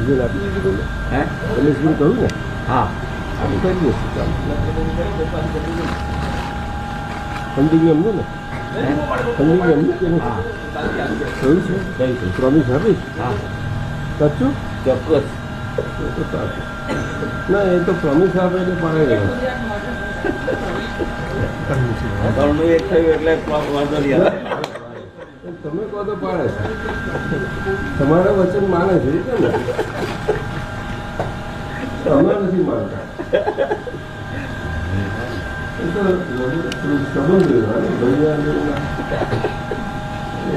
રમેશભાઈ આપી દીધું ને? હે, રમેશભાઈ કહ્યું ને? હા, આપણે કરી દઈશું. ચાલો સમજી એમને ને સમજી એમને કે હા કહ્યું છે પ્રોમિસ આપીશ. હા સાચું ચોક્કસ તો સાચું ના એ તો પ્રોમિસ આપે એટલે પાડે ગયો એક થયું એટલે વાંધો નહીં આવે. તમે કહો તો પાડે તમારા વચન માને છે ને તમે નથી માનતા સંબંધ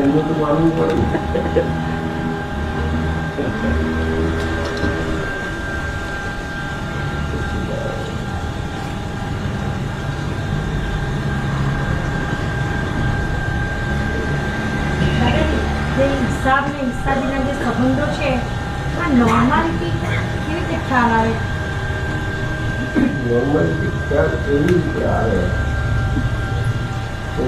એનું તો માનવું પડે. હિસાબીના જે સંબંધો છે આ નોર્માલિટી કેવી રીતે ખ્યાલ આવે? નોર્માલિટી ખ્યાલ એવી રીતે આવે કે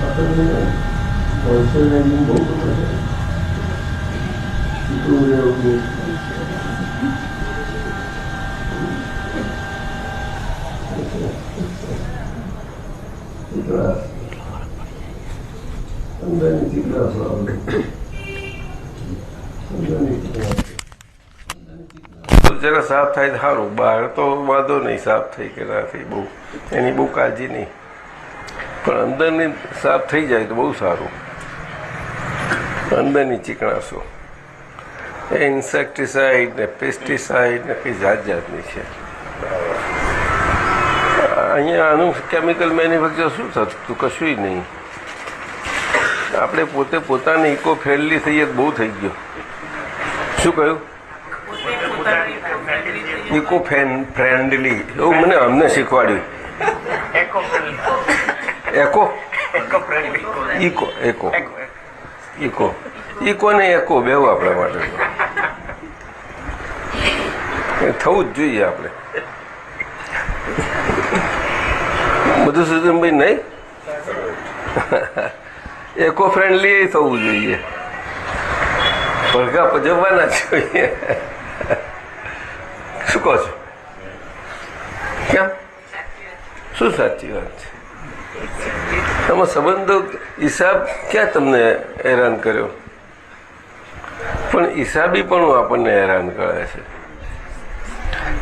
આપણને હોલસેલ બહુ ગમે છે. શીખવું રહેવું જરા સાફ થાય તો સારું. બહાર તો વાંધો નહીં, સાફ થઈ કે ના થઈ બહુ એની બહુ કાળજી નહીં, પણ અંદરની સાફ થઈ જાય તો બહુ સારું. અંદરની ચીકણાશો એ ઇન્સેક્ટિસાઇડ ને પેસ્ટિસાઇડ ને કંઈ જાત જાતની છે. અહીંયા આનું કેમિકલ મેન્યુફેક્ચર શું થતું? કશું નહીં. આપણે પોતે પોતાને ઇકો ફ્રેન્ડલી થઈએ બહુ થઈ ગયો. શું કહ્યું? ઇકો ફ્રેન્ડલી એવું મને અમને શીખવાડ્યું. એકો ઇકો એકો ઇકો ઇકો ને એકો બેવ આપણા માટે થવું જ જોઈએ. આપણે બધું સુધનભાઈ નહીં એકો ફ્રેન્ડલી થવું જોઈએ. પડઘા પજવવાના જોઈએ. શું કહો છો? કેમ? શું સાચી વાત છે? આમાં સંબંધો હિસાબ ક્યાં તમને હેરાન કર્યો? પણ હિસાબી પણ આપણને હેરાન કરે છે.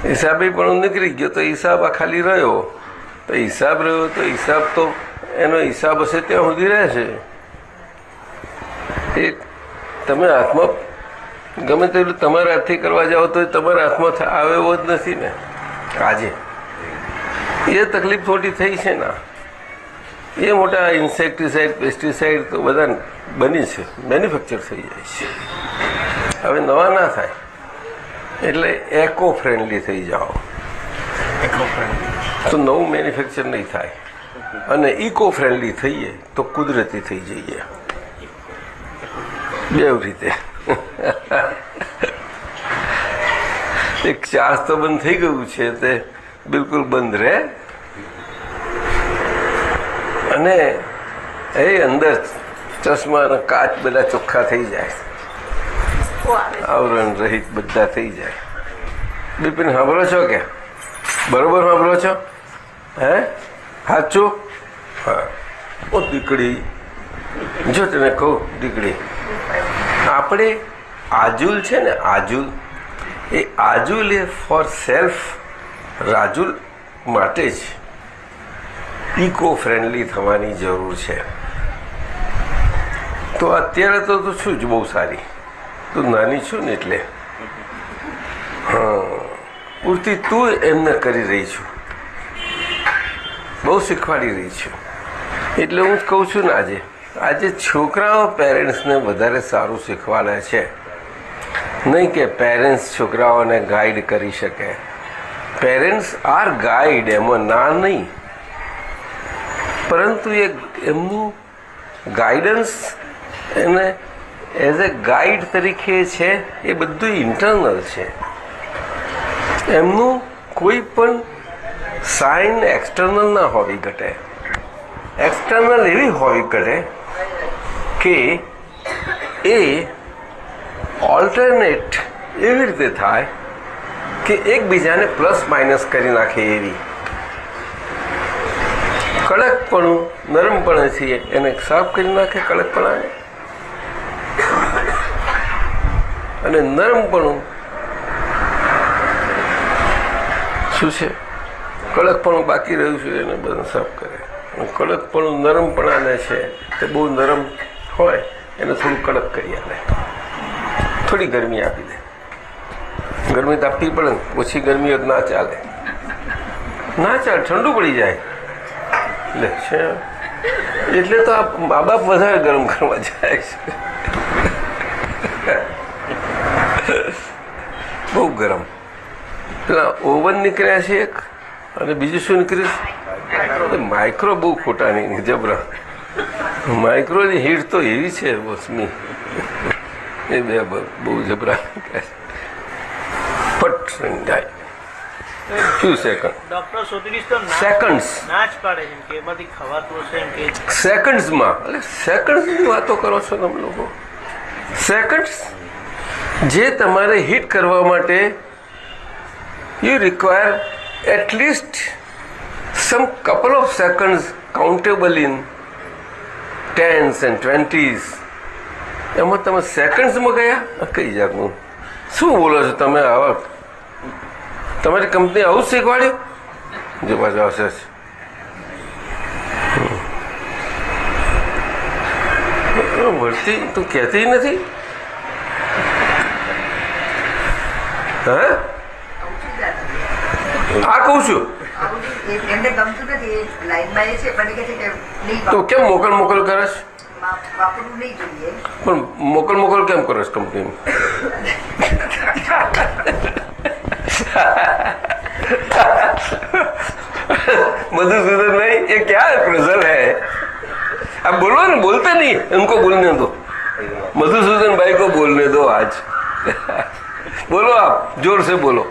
હિસાબી પણ નીકળી ગયો તો હિસાબ આ ખાલી રહ્યો તો હિસાબ રહ્યો તો હિસાબ તો એનો હિસાબ હશે ત્યાં સુધી રહેશે. એ તમે હાથમાં ગમે તેટલું તમારા હાથથી કરવા જાઓ તો તમારા હાથમાં આવે એવો જ નથી ને. આજે એ તકલીફ થોડી થઈ છે ને. એ મોટા ઇન્સેક્ટિસાઇડ પેસ્ટિસાઇડ તો બધા બની છે, મેન્યુફેક્ચર થઈ જાય છે. હવે નવા ના થાય એટલે એકો ફ્રેન્ડલી થઈ જાઓ તો નવું મેન્યુફેક્ચર નહીં થાય. અને ઇકો ફ્રેન્ડલી થઈએ તો કુદરતી થઈ જઈએ. બેવ રીતે એક ચાર્જ તો બંધ થઈ ગયું છે તે બિલકુલ બંધ રહે અને એ અંદર ચશ્માના કાચ બધા ચોખ્ખા થઈ જાય, આવરણ રહિત બધા થઈ જાય. બિપિન સાંભળો છો કે? બરોબર સાંભળો છો? હે સાચું? હા. ઓ દીકડી, જો તને કહું દીકડી, આપણે આજુલ છે ને આજુલ, એ આજુલ એ ફોર સેલ્ફ રાજુલ માટે જ ઇકો ફ્રેન્ડલી થવાની જરૂર છે. તો અત્યારે તો તું છું જ બહુ સારી, તું નાની છું ને એટલે હા પૂરતી તું એમને કરી રહી છું, બહુ શીખવાડી રહી છું. એટલે હું કહું છું ને આજે છોકરાઓ પેરેન્ટ્સને વધારે સારું શીખવાડે છે, નહીં કે પેરેન્ટ્સ છોકરાઓને ગાઈડ કરી શકે. પેરેન્ટ્સ આર ગાઈડ, એમાં ના નહીં, પરંતુ એ એમનું ગાઈડન્સ એને એઝ એ ગાઈડ તરીકે છે, એ બધું ઇન્ટરનલ છે. એમનું કોઈ પણ સાઇન એક્સટર્નલ ના હોવી ઘટે. એક્સટર્નલ એવી હોવી કરે કે એ ઓલ્ટરનેટ એવી રીતે થાય કે એકબીજાને પ્લસ માઇનસ કરી નાખે એવી. કડકપણું નરમપણે છીએ એને સાફ કરી નાખે કડકપણાને, અને નરમપણું શું છે કડકપણું બાકી રહ્યું છે એને બધું સાફ કરે. કડકપણું નરમપણાને છે તે બહુ નરમ હોય એને થોડું કડક કરી આપે, થોડી ગરમી આપી દે. ગરમી તો આપવી પડે ને, ઓછી ગરમી હોય ના ચાલે, ના ચાલે, ઠંડુ પડી જાય. એટલે તો આ મા બાપ વધારે ગરમ કરવા જાય છે. બહુ ગરમ. પેલા ઓવન નીકળ્યા છે એક, અને બીજું શું નીકળ્યું? માઇક્રો બહુ ખોટા નહીં, જબરા. માઇક્રોની હીટ તો એવી છે બસની, એ બે બહુ જબરા નીકળ્યા છે. ફટ જાય. શું સેકન્ડ? ડોક્ટર સોતિડીસ તો સેકન્ડ્સ ના જ પાડે છે કે એમાંથી ખવાતું હશે એમ કે સેકન્ડ્સમાં. એટલે સેકન્ડ્સની વાતો કરો છો તમે લોકો? સેકન્ડ્સ જે તમારે હિટ કરવા માટે you require at least some couple of seconds countable in tens and 20s. એમાં તમે સેકન્ડ્સમાં ગયા? કઈ જાતનું શું બોલો છો તમે? આવા તમારી કંપની આવું જ શીખવાડ્યું? જો પાછું આવશે ભરતી તું કહેતી નથી? હા, આ કહું છું. તો કેમ મોકલ મોકલ કરે છે? પણ મોકલ મોકલ કેમ કરે છે કંપનીમાં? मधुसूदन नहीं, ये क्या प्रेशर है? अब बोलो ना, बोलते नहीं, उनको बोलने दो. मधुसूदन भाई को बोलने दो आज. बोलो आप, जोर से बोलो.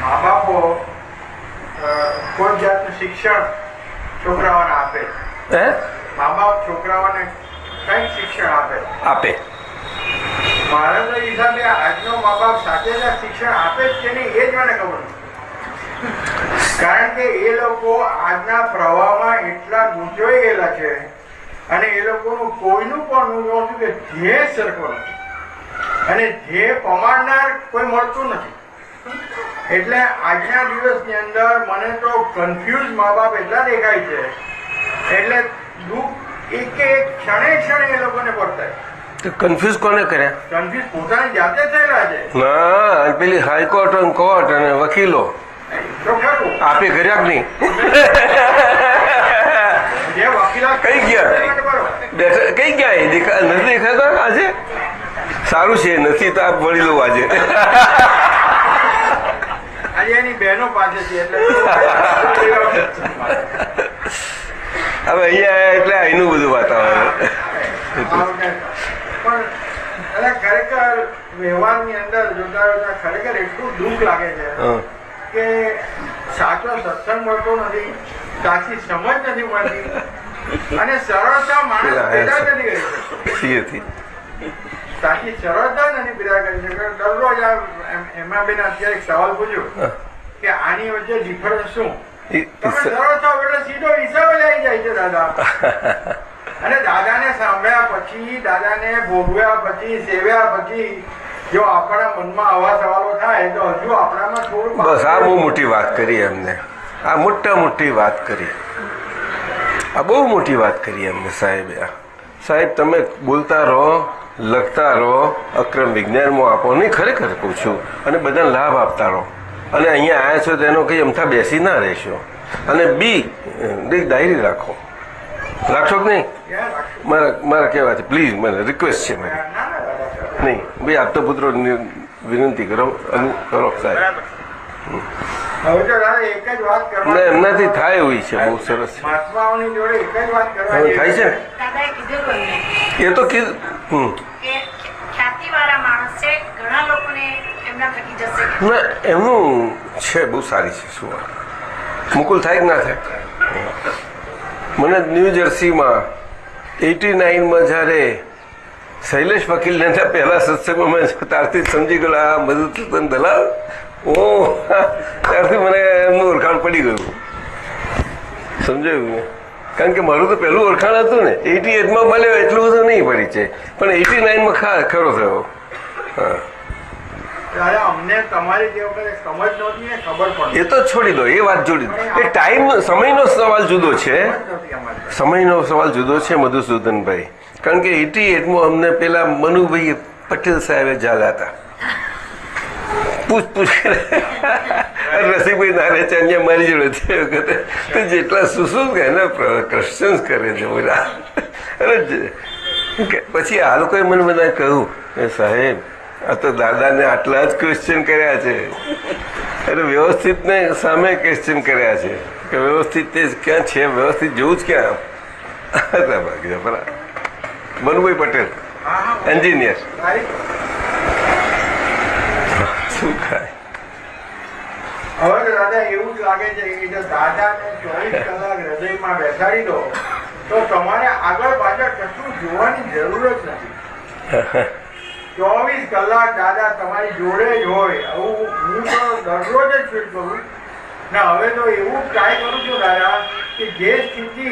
મા બાપો કોઈ જાતનું શિક્ષણ છોકરાઓને આપે, હે? મા બાપ છોકરાઓને કઈક શિક્ષણ આપે. મારા તો હિસાબે આજનો મા બાપ સાચે શિક્ષણ આપે જ કે નહીં એ જ મને ખબર નથી. કારણ કે એ લોકો આજના પ્રવાહમાં એટલા ગૂંચવાઈ ગયેલા છે, અને એ લોકોનું કોઈનું પણ હું જોઉં છું કે ધ્યેય સરખો નથી, અને ધ્યેય પમાડનાર કોઈ મળતું નથી. એટલે આજના દિવસની અંદર મને તો કન્ફ્યુઝ મા બાપ એટલા દેખાય છે, એટલે દુઃખ એક ક્ષણે ક્ષણે એ લોકોને પડતા. કન્ફ્યુઝ કોને કર્યા? કન્ફ્યુઝ પોતાની જાતે થયેલા છે. ના, પેલી હાઈકોર્ટ અને કોર્ટ અને વકીલો તો ખરું આપે કર્યા કે નહીં? જે વકીલાત કઈ ગયા? બેઠા કઈ ગયા? એ નથી દેખાતા આજે? સારું છે, નથી તો આપ વળી લો આજે. આજે એની બહેનો પાસે છે એટલે હવે અહીંયા એટલે અહીંનું બધું વાતાવરણ. પણ ખરેખર વ્યવહારની અંદર જોતા જોતા ખરેખર એટલું દુઃખ લાગે છે કે સાચો સત્સંગ મળતો નથી, સાચી સમજ નથી મળતી, અને સરળતા માણસ પેદા નથી કરી. સાચી સરળતા નથી પેદા કરી શકે. દરરોજ એમાં બેન અત્યારે એક સવાલ પૂછ્યો કે આની વચ્ચે ડિફરન્સ શું? તમે સરળ થાવ એટલે સીધો હિસાબ જ આવી જાય છે દાદા. અને દાદાને સાંભળ્યા પછી, દાદાને ભોગવ્યા પછી, સેવ્યા પછી જો આપણા મનમાં આવા સવાલો થાય તો હજુ આપણામાં થોડું. બસ આ બહુ મોટી વાત કરી એમને, આ મોટી વાત કરી, આ બહુ મોટી વાત કરી એમને સાહેબે. સાહેબ તમે બોલતા રહો, લખતા રહો, અક્રમ વિજ્ઞાનમાં આપો નહીં, ખરેખર કહું છું, અને બધાને લાભ આપતા રહો. અને અહીંયા આવ્યા છો તેનો કંઈ અમથા બેસી ના રહેશો. અને ડાયરી રાખો. રાખશો કે નહીં? મારા કહેવાથી પ્લીઝ, મને રિક્વેસ્ટ છે મારી. નહીં ભાઈ, આપતો પુત્રો વિનંતી કરો સાહેબ. હવે તો દાદા એક જ વાત કરવા, ના એમનાથી થાય એવી છે, બહુ સરસ છે. મહાત્માઓની જોડે એક જ વાત કરવા થાય છે દાદાએ કીધેલું એમને એ તો કીધું. કે ખ્યાતિવાળા માણસ છે, ઘણા લોકોને એમના થકી જશે. ના એમનું છે, બહુ સારી છે. શું વાત? મુકુલ થાય કે ના થાય? મને ન્યૂ જર્સીમાં 89માં જ્યારે શૈલેષ વકીલને પહેલા સત્સંગમાં મેં ત્યારથી સમજી ગયો આ મધુસૂદન દલાલ. ત્યારથી મને એમનું ઓળખાણ પડી ગયું. સમજાયું ને? કારણ કે મારું તો પહેલું ઓળખાણ હતું ને. 88માં મળ્યો એટલું બધું નહીં પરિચય, પણ 89માં ખરો થયો. હા, ત્યારે અમને તમારી જે વખતે સમજ નહોતી ને ખબર પડતી એ તો છોડી દો, એ વાત જોડી દો. એ ટાઈમ સમયનો સવાલ જુદો છે, નહોતી અમારી. સમયનો સવાલ જુદો છે મધુસૂદનભાઈ. કારણ કે 88માં અમને પેલા મનુભાઈ પટેલ સાહેબે ઝાલ્યા હતા. પૂછ રસીભાઈ નારેચાનિયા મારી જોડે છે એ વખતે તો જેટલા શું કહે ને ક્વેશ્ચન્સ કરે છે બધા. અરે પછી આ લોકોએ મને બધા કહ્યું કે સાહેબ આ તો દાદાને આટલા જ ક્વેશ્ચન કર્યા છે. અરે વ્યવસ્થિત ને સામે ક્વેશ્ચન કર્યા છે કે વ્યવસ્થિત તે ક્યાં છે, વ્યવસ્થિત જેવું જ ક્યાં. બરાબર. મનુભાઈ પટેલ એન્જિનિયર. શું ખાય હવે તો દાદા એવું જ લાગે છે કે જો દાદાને 24 કલાક હૃદયમાં બેસાડી દો તો તમારે આગળ પાછળ કશું જોવાની જરૂર જ નથી. 24 કલાક દાદા તમારી જોડે જ હોય. આવું હું તો દરરોજ જ ફીલ કરું ને હવે તો એવું ટ્રાય કરું છું દાદા કે જે સ્થિતિ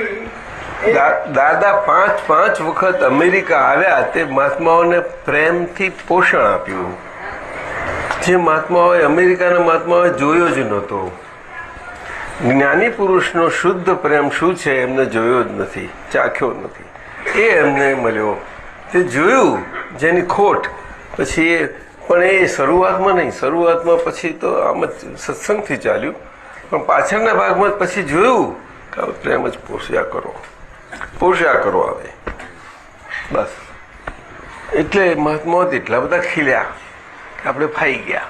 દાદા પાંચ વખત અમેરિકા આવ્યા તે મહાત્માઓને પ્રેમથી પોષણ આપ્યું. જે મહાત્માઓએ અમેરિકાના મહાત્માઓએ જોયો જ નહોતો. જ્ઞાની પુરુષનો શુદ્ધ પ્રેમ શું છે એમને જોયો જ નથી, ચાખ્યો નથી. એ એમને મળ્યો, તે જોયું જેની ખોટ. પછી એ પણ એ શરૂઆતમાં નહીં, શરૂઆતમાં પછી તો આમ જ સત્સંગથી ચાલ્યું, પણ પાછળના ભાગમાં પછી જોયું કે પ્રેમ જ પોષ્યા કરો આવે બસ. એટલે મહાત્માઓ એટલા બધા ખીલ્યા આપણે ફાઈ ગયા,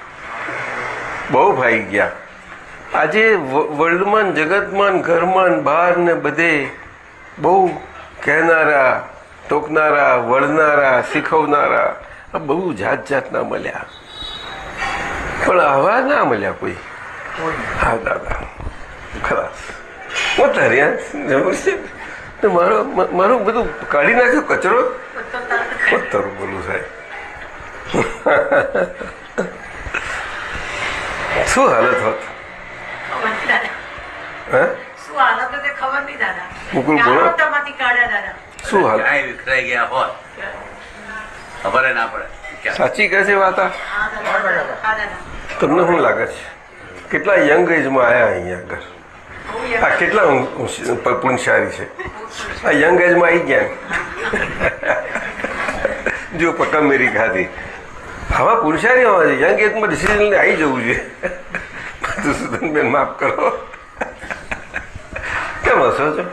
બહુ ફાઈ ગયા. આજે વર્લ્ડમાં, જગતમાં, ઘરમાં, બહાર ને બધે બહુ કહેનારા, ટોકનારા, વળનારા, શીખવનારા આ બહુ જાતના મળ્યા, પણ આવા ના મળ્યા કોઈ. હા દાદા ખલાસ હું તારી જરૂર છે. મારું બધું કાઢી નાખ્યો કચરો. તારું બોલું સાહેબ. શું હાલત હોત? મુકુલ બોલો. શું હાલ? વિખરાઈ ગયા હોત ખબર ના પડે. સાચી કહે છે વાત? તમને શું લાગે છે કેટલા યંગ એજમાં આવ્યા અહીંયા આગળ? આ કેટલા પુણ્યશાળી છે આ યંગ એજમાં આવી ગયા. જો પક્કા મેરી ખાધી હવા પુરુષારી હોવા છે. યંગ એજમાં ડિસિઝન લઈને આવી જવું જોઈએ. મધુસૂદનબેન માફ કરો, કેમ હસો છો?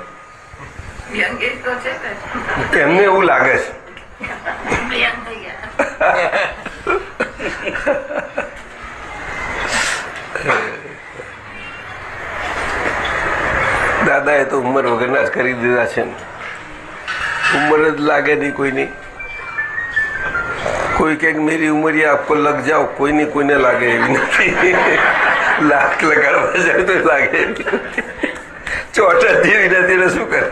એમને એવું લાગે છે. દાદાએ તો ઉંમર વગરના જ કરી દીધા છે ને. ઉંમર જ લાગે નહીં કોઈની. કોઈ કંઈક મેરી ઉંમર આપકો લગ જાઓ, કોઈને લાગે એવી નથી. લાખ લગાડવા જાય તો લાગે એવી ચોટા જેવી નથી. શું કરે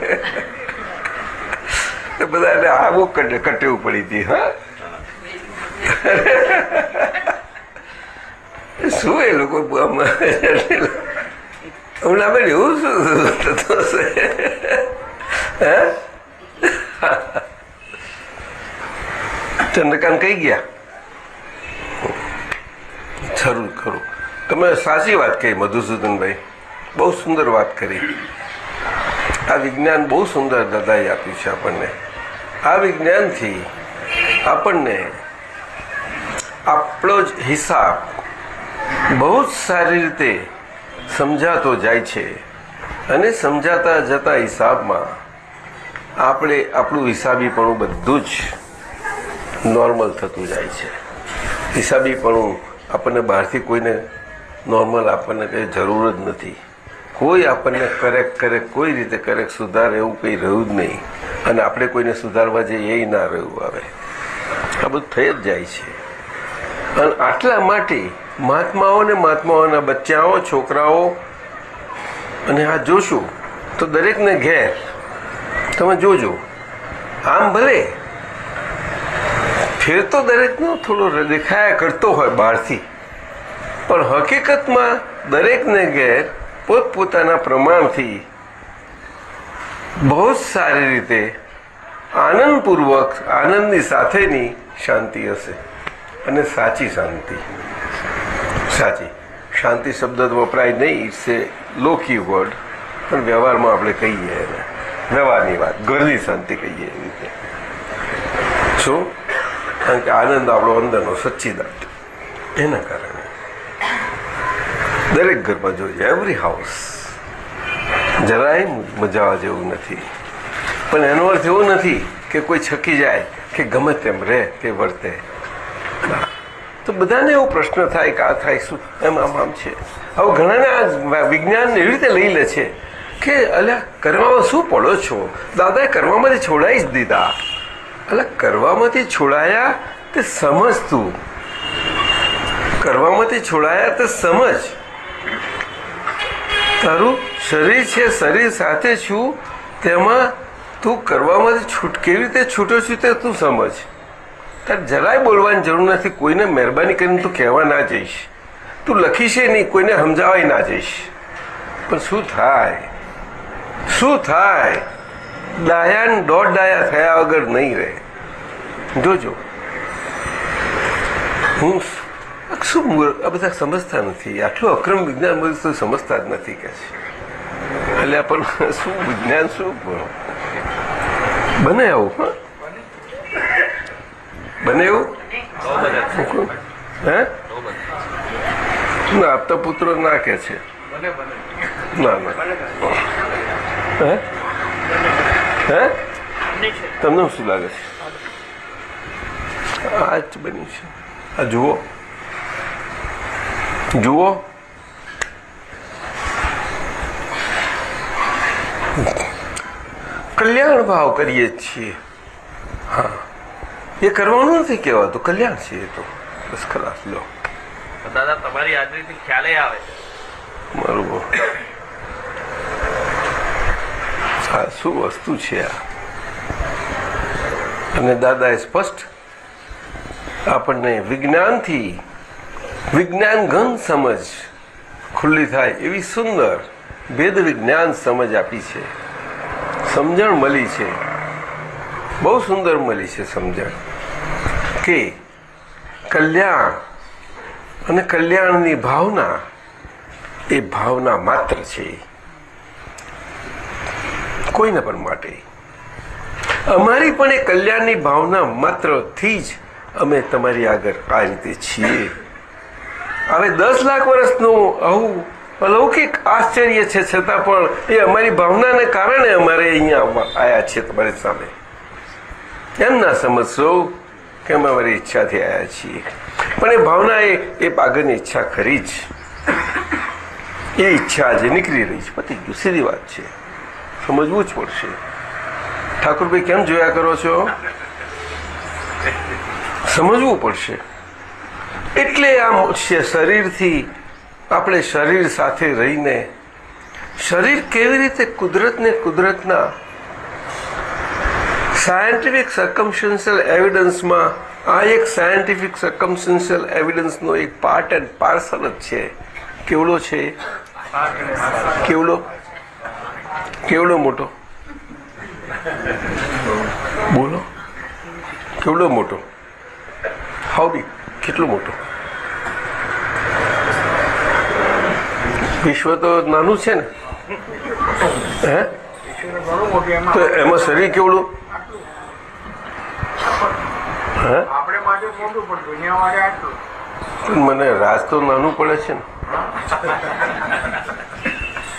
બધાને આવું કટેવું પડી હતી. હા શું એ લોકો હમણાં બેન એવું શું થતું હશે? ચંદ્રકાંત કઈ ગયા? ખરું ખરું, તમે સાચી વાત કહી મધુસૂદનભાઈ, બહુ સુંદર વાત કરી. આ વિજ્ઞાન બહુ સુંદર દાદાએ આપ્યું છે આપણને. આ વિજ્ઞાનથી આપણને આપણો જ હિસાબ બહુ જ સારી રીતે સમજાતો જાય છે અને સમજાતા જતા હિસાબમાં આપણે આપણું હિસાબીપણું બધું જ નોર્મલ થતું જાય છે. હિસાબીપણું આપણને બહારથી કોઈને નોર્મલ આપણને કંઈ જરૂર જ નથી. કોઈ આપણને કરેક્ટ કોઈ રીતે કરેક્ટ સુધારે એવું કંઈ રહ્યું જ નહીં, અને આપણે કોઈને સુધારવા જઈએ એ ના રહ્યું આવે. આ બધું થઈ જ જાય છે. અને આટલા માટે મહાત્માઓ ને મહાત્માઓના બચ્ચાઓ, છોકરાઓ, અને આ જોશું તો દરેકને ઘેર તમે જોજો, આમ ભલે ફેર તો દરેકનો થોડો દેખાયા કરતો હોય બહારથી, પણ હકીકતમાં દરેકને ઘેર પોતપોતાના પ્રમાણથી બહુ જ સારી રીતે આનંદપૂર્વક, આનંદની સાથેની શાંતિ હશે, અને સાચી શાંતિ. સાચી શાંતિ શબ્દ તો વપરાય નહીં, ઇટ્સ એ લોકી વર્ડ, પણ વ્યવહારમાં આપણે કહીએ એને, વ્યવહારની વાત, ઘરની શાંતિ કહીએ એવી રીતે. શું? કારણ કે આનંદ આપણો અંદરનો સચ્ચિદાનંદ, એના કારણે દરેક ઘરમાં જોઈએ, એવરી હાઉસ. જરાય મજા જેવું નથી, પણ એનો અર્થ એવો નથી કે કોઈ છકી જાય કે ગમે તેમ રહે કે વર્તે. તો બધાને એવો પ્રશ્ન થાય કે આ થાય શું, એમ આમ છે. હવે ઘણાને આ વિજ્ઞાન એવી રીતે લઈ લે છે કે અલ્યા કરવામાં શું પડો છો, દાદાએ કરવામાંથી છોડાવી જ દીધા. અલ્યા કરવામાંથી છોડાયા તે સમજ, તું કરવામાંથી છોડાયા તે સમજ. તારું શરીર છે, શરીર સાથે છું, તેમાં તું કરવામાંથી કેવી રીતે છૂટો છું તે તું સમજ. તારે જરાય બોલવાની જરૂર નથી, કોઈને મહેરબાની કરીને તું કહેવા ના જઈશ, તું લખીશે નહીં, કોઈને સમજાવાય ના જઈશ. પણ શું થાય? શું થાય? ડાયા દોઢ ડાયા થયા વગર નહીં રહે. જોજો, હું શું આ બધા સમજતા નથી, આટલું અક્રમ વિજ્ઞાન બધું તો સમજતા જ નથી કે છે. એટલે પણ શું વિજ્ઞાન શું બને આવું? બને એવું? હે ના, આપતા પુત્રો ના કે છે. ના ના, હે હે તમને શું લાગે છે? આ જ બન્યું છે. આ જુઓ, જુઓ, કલ્યાણ ભાવ કરીએ છીએ. હા, એ કરવાનું નથી કહેવાતું, કલ્યાણ છે એ તો. બસ ખલાસ. લો દાદા, તમારી હાજરીથી ખ્યાલે આવે બરોબર. આ શું વસ્તુ છે આ? અને દાદાએ સ્પષ્ટ આપણને વિજ્ઞાનથી, વિજ્ઞાન ઘન સમજ ખુલ્લી થાય એવી સુંદર ભેદ વિજ્ઞાન સમજ આપી છે, સમજણ મળી છે, બહુ સુંદર મળી છે સમજણ કે કલ્યાણ અને કલ્યાણની ભાવના એ ભાવના માત્ર છે કોઈને પણ માટે. અમારી પણ એ કલ્યાણની ભાવના માત્રથી જ અમે તમારી આગળ આ રીતે છીએ. હવે 10 લાખ વર્ષનું આવું અલૌકિક આશ્ચર્ય છે, છતાં પણ એ અમારી ભાવનાને કારણે અમારે અહીંયા આવ્યા છે તમારી સામે. એમ ના સમજશો કે અમે અમારી ઈચ્છાથી આવ્યા છીએ, પણ એ ભાવના એ આગળની ઈચ્છા ખરી જ. એ ઈચ્છા આજે નીકળી રહી છે, પતી ગયું, સીધી વાત છે. સમજવું જ પડશે. ઠાકોરભાઈ કેમ જોયા કરો છો? સમજવું પડશે. એટલે આ શરીરથી આપણે શરીર સાથે રહીને શરીર કેવી રીતે કુદરતને, કુદરતના સાયન્ટિફિક સર્કમસ્ટન્શિયલ એવિડન્સમાં, આ એક સાયન્ટિફિક સર્કમસ્ટન્શિયલ એવિડન્સનો એક પાર્ટ એન્ડ પાર્સલ જ છે. કેવડો છે? કેવડો? કેવડો મોટો? બોલો, કેવડો મોટો? How big? કેટલો મોટો? વિશ્વ તો નાનું છે ને, હે? તો એમાં શરીર કેવડું? હે? મને રાજ તો નાનું પડે છે ને,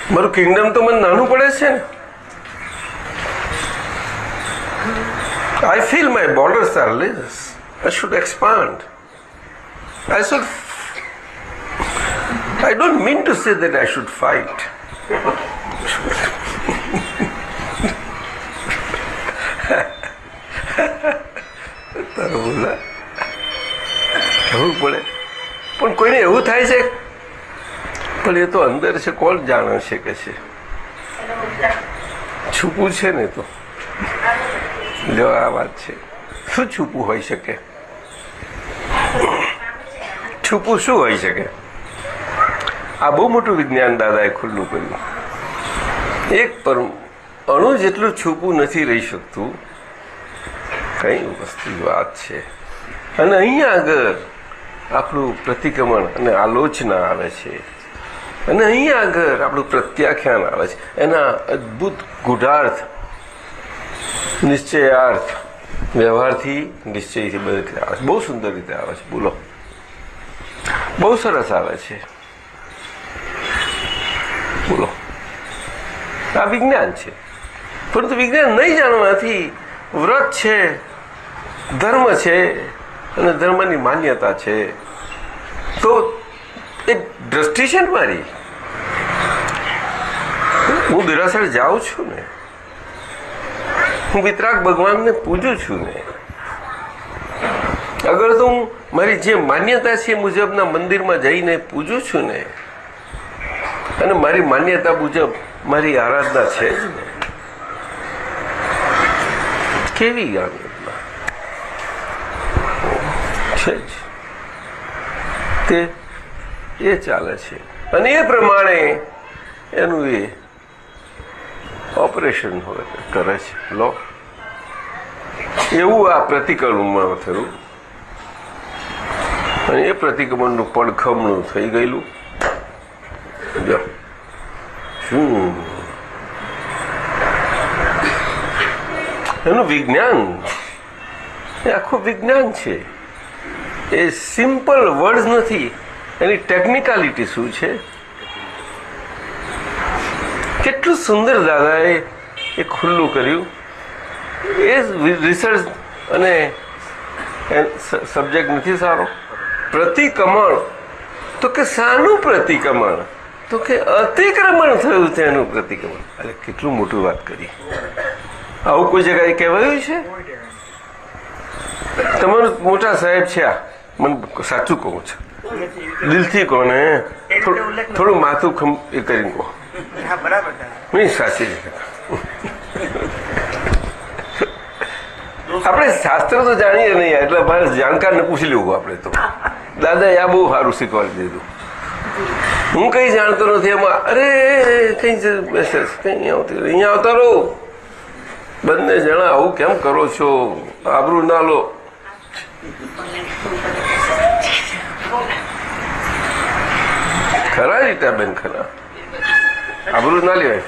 મારું કિંગડમ તો મને નાનું પડે છે ને. I feel my borders are less. I should expand. I don't mean to say that I should fight. તારું બોલા એવું પડે, પણ કોઈને એવું થાય છે, પણ એ તો અંદર છે, કોણ જાણે છે કે છે છુપું છે ને. તો જો આ વાત છે, શું છુપું હોઈ શકે? છુપું શું હોઈ શકે? આ બહુ મોટું વિજ્ઞાન દાદાએ ખુલ્લું કર્યું. એક અણુ જેટલું છુપું નથી રહી શકતું, કઈ વસ્તુ વાત છે. અને અહીંયા આગળ આપણું પ્રતિક્રમણ અને આલોચના આવે છે, અને અહીંયા આગળ આપણું પ્રત્યાખ્યાન આવે છે. એના અદ્ભુત ગૂઢાર્થ, નિશ્ચયાર્થ વ્યવહારથી નિશ્ચયથી બધી રીતે આવે છે. બહુ સુંદર રીતે આવે છે. બોલો, બહુ સરસ આવે છે. બોલો, આ વિજ્ઞાન છે. પરંતુ વિજ્ઞાન નહીં જાણવાથી વ્રત છે, ધર્મ છે અને ધર્મની માન્યતા છે, તો એ દ્રષ્ટિ છે ને મારી. હું દેરાસર જાઉં છું ને, હું વિતરાગ ભગવાનને પૂજું છું ને, અગર તો હું મારી જે માન્યતા છે મુજબના મંદિરમાં જઈને પૂજું છું ને, અને મારી માન્યતા મુજબ મારી આરાધના છે જ ને, કેવી આરાધના છે જ તે એ ચાલે છે. અને એ પ્રમાણે એનું એ ઓપરેશન કરે છે. લો, એવું આ પ્રતિક્રમણ થયું, અને એ પ્રતિક્રમણનું પડખમણું થઈ ગયેલું. શું એનું વિજ્ઞાન, એ આખું વિજ્ઞાન છે. એ સિમ્પલ વર્ડ્સ નથી, એની ટેકનિકાલિટી શું છે. કેટલું સુંદર દાદાએ એ ખુલ્લું કર્યું. એ રિસર્ચ અને સબ્જેક્ટ નથી સારો. પ્રતિક્રમણ તો કે શાનું પ્રતિક્રમણ? તો કે અતિક્રમણ થયું તેનું પ્રતિક્રમણ. અરે કેટલું મોટું વાત કરી. આવું કોઈ જગ્યાએ કહેવાયું છે? તમારું મોટા સાહેબ છે આ, મને સાચું કહું છું, દિલથી કહો ને, થોડું માથું એ કરીને કહો. નહીં, સાચી આપણે શાસ્ત્ર તો જાણીએ નહીં, એટલે મારે જાણકારને પૂછી લેવું આપણે તો. દાદાએ આ બહુ સારું શીખવાડી દીધું. હું કઈ જાણતો નથી એમાં. અરે કઈ મેસેજ કઈ આવતી, અહીંયા આવતા રહો. બંને જણા આવું કેમ કરો છો? આબરૂ ના લો. ખરા રીટાબેન, ખરા આબરૂ ના લેવાય.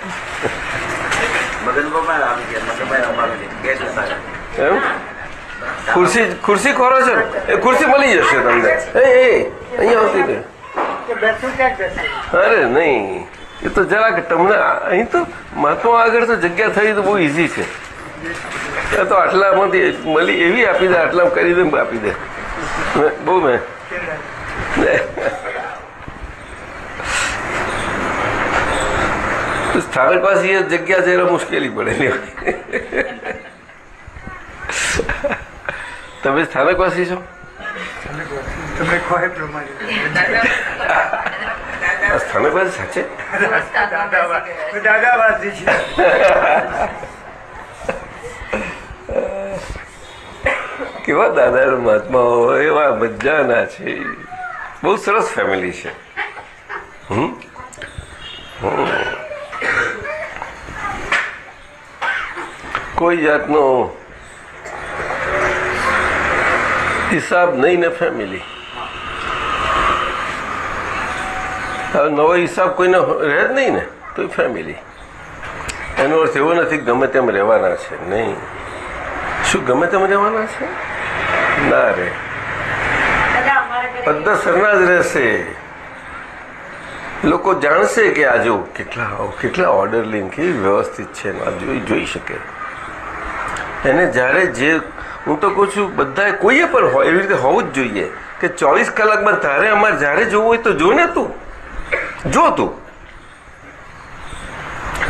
એમ ખુરશી ખોરો છો? એ ખુરશી મળી જશે તમને. એ અહીંયા આવતી ને. અરે નહીં, એ તો જરાક તમને અહીં તો મહાત્મા આગળ તો જગ્યા થઈ તો બહુ ઇઝી છે. એ તો આટલામાંથી મળી એવી આપી દે, આટલા કરી દે, આપી દે. બહુ મેં સ્થાનક પાસે એ જગ્યા છે, મુશ્કેલી પડેલી. તમે સ્થાનકવાસી છો? સ્થાનકવાસી સાચે? કેવા દાદા મહાત્માઓ એવા મજાના છે. બહુ સરસ ફેમિલી છે. કોઈ જાતનો હિસાબ નહીં ને ફેમિલી. હવે નવો હિસાબ કોઈને રહે જ નહીં ને, તો ફેમિલી. એનો અર્થ એવો નથી ગમે તેમ રહેવાના છે. નહીં, શું ગમે તેમ રહેવાના છે? ના રે, પદ્ધતસરના જ રહેશે. લોકો જાણશે કે આ જો કેટલા ઓર્ડરલી, કેવી વ્યવસ્થિત છે, જોઈ શકે. એને જ્યારે જે હું તો કહું છું, બધાએ કોઈએ પણ હોય એવી રીતે હોવું જ જોઈએ કે 24 કલાકમાં તારે અમારે જ્યારે જોવું હોય તો જો ને, તું જો તું.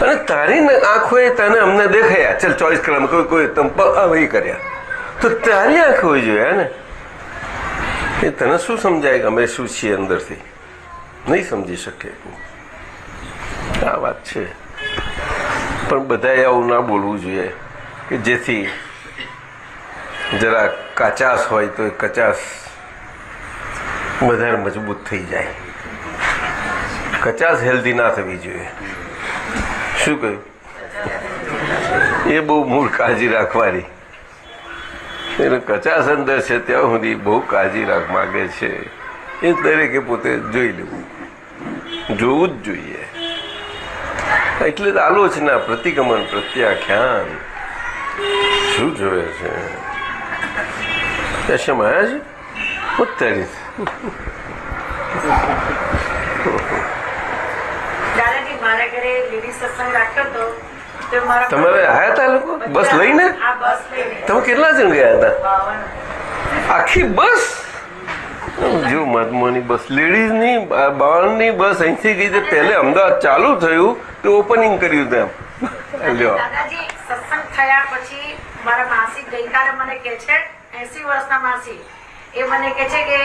અને તારી આંખોએ તને અમને દેખાયા, ચાલ 24 કલાકમાં કોઈ તમે કર્યા તો તારી આંખ હોવી જોઈએ ને. એ તને શું સમજાય કે અમે શું છીએ અંદરથી? નહીં સમજી શકે. આ વાત છે, પણ બધાએ આવું ના બોલવું જોઈએ કે જેથી જરા કચાશ હોય તો એ કચાશ વધારે મજબૂત થઈ જાય. કચાશ હેલ્ધી ના થવી જોઈએ. શું કહ્યું? એ બહુ મૂળ કાળજી રાખવાની. એને કચાશ અંદર છે ત્યાં સુધી બહુ કાળજી માગે છે. એ દરેકે પોતે જોઈ લેવું, જોવું જ જોઈએ. એટલે જ આલોચના, પ્રતિગમન, પ્રત્યાખ્યાન શું જોવે છે? કશમ આવ્યા છે ઉત્તરી દાદાજી મારા ઘરે લેડી સત્સંગ રાખ્યો હતો તો મારા તમારે આયા હતા લોકો બસ લઈને? આ બસ લઈને તમે કેટલા જણ ગયા હતા? 52 આખી બસ? જો મહાત્માની બસ, લેડીઝની 52ની બસ અહીંથી ગઈ છે. પહેલે અમદાવાદ ચાલુ થયું તો ઓપનિંગ કર્યું તેમ. લ્યો દાદાજી સત્સંગ થયા પછી મારા માસી ગઈકાલે મને કે છે 80 વર્ષના માસી એ મને કે છે કે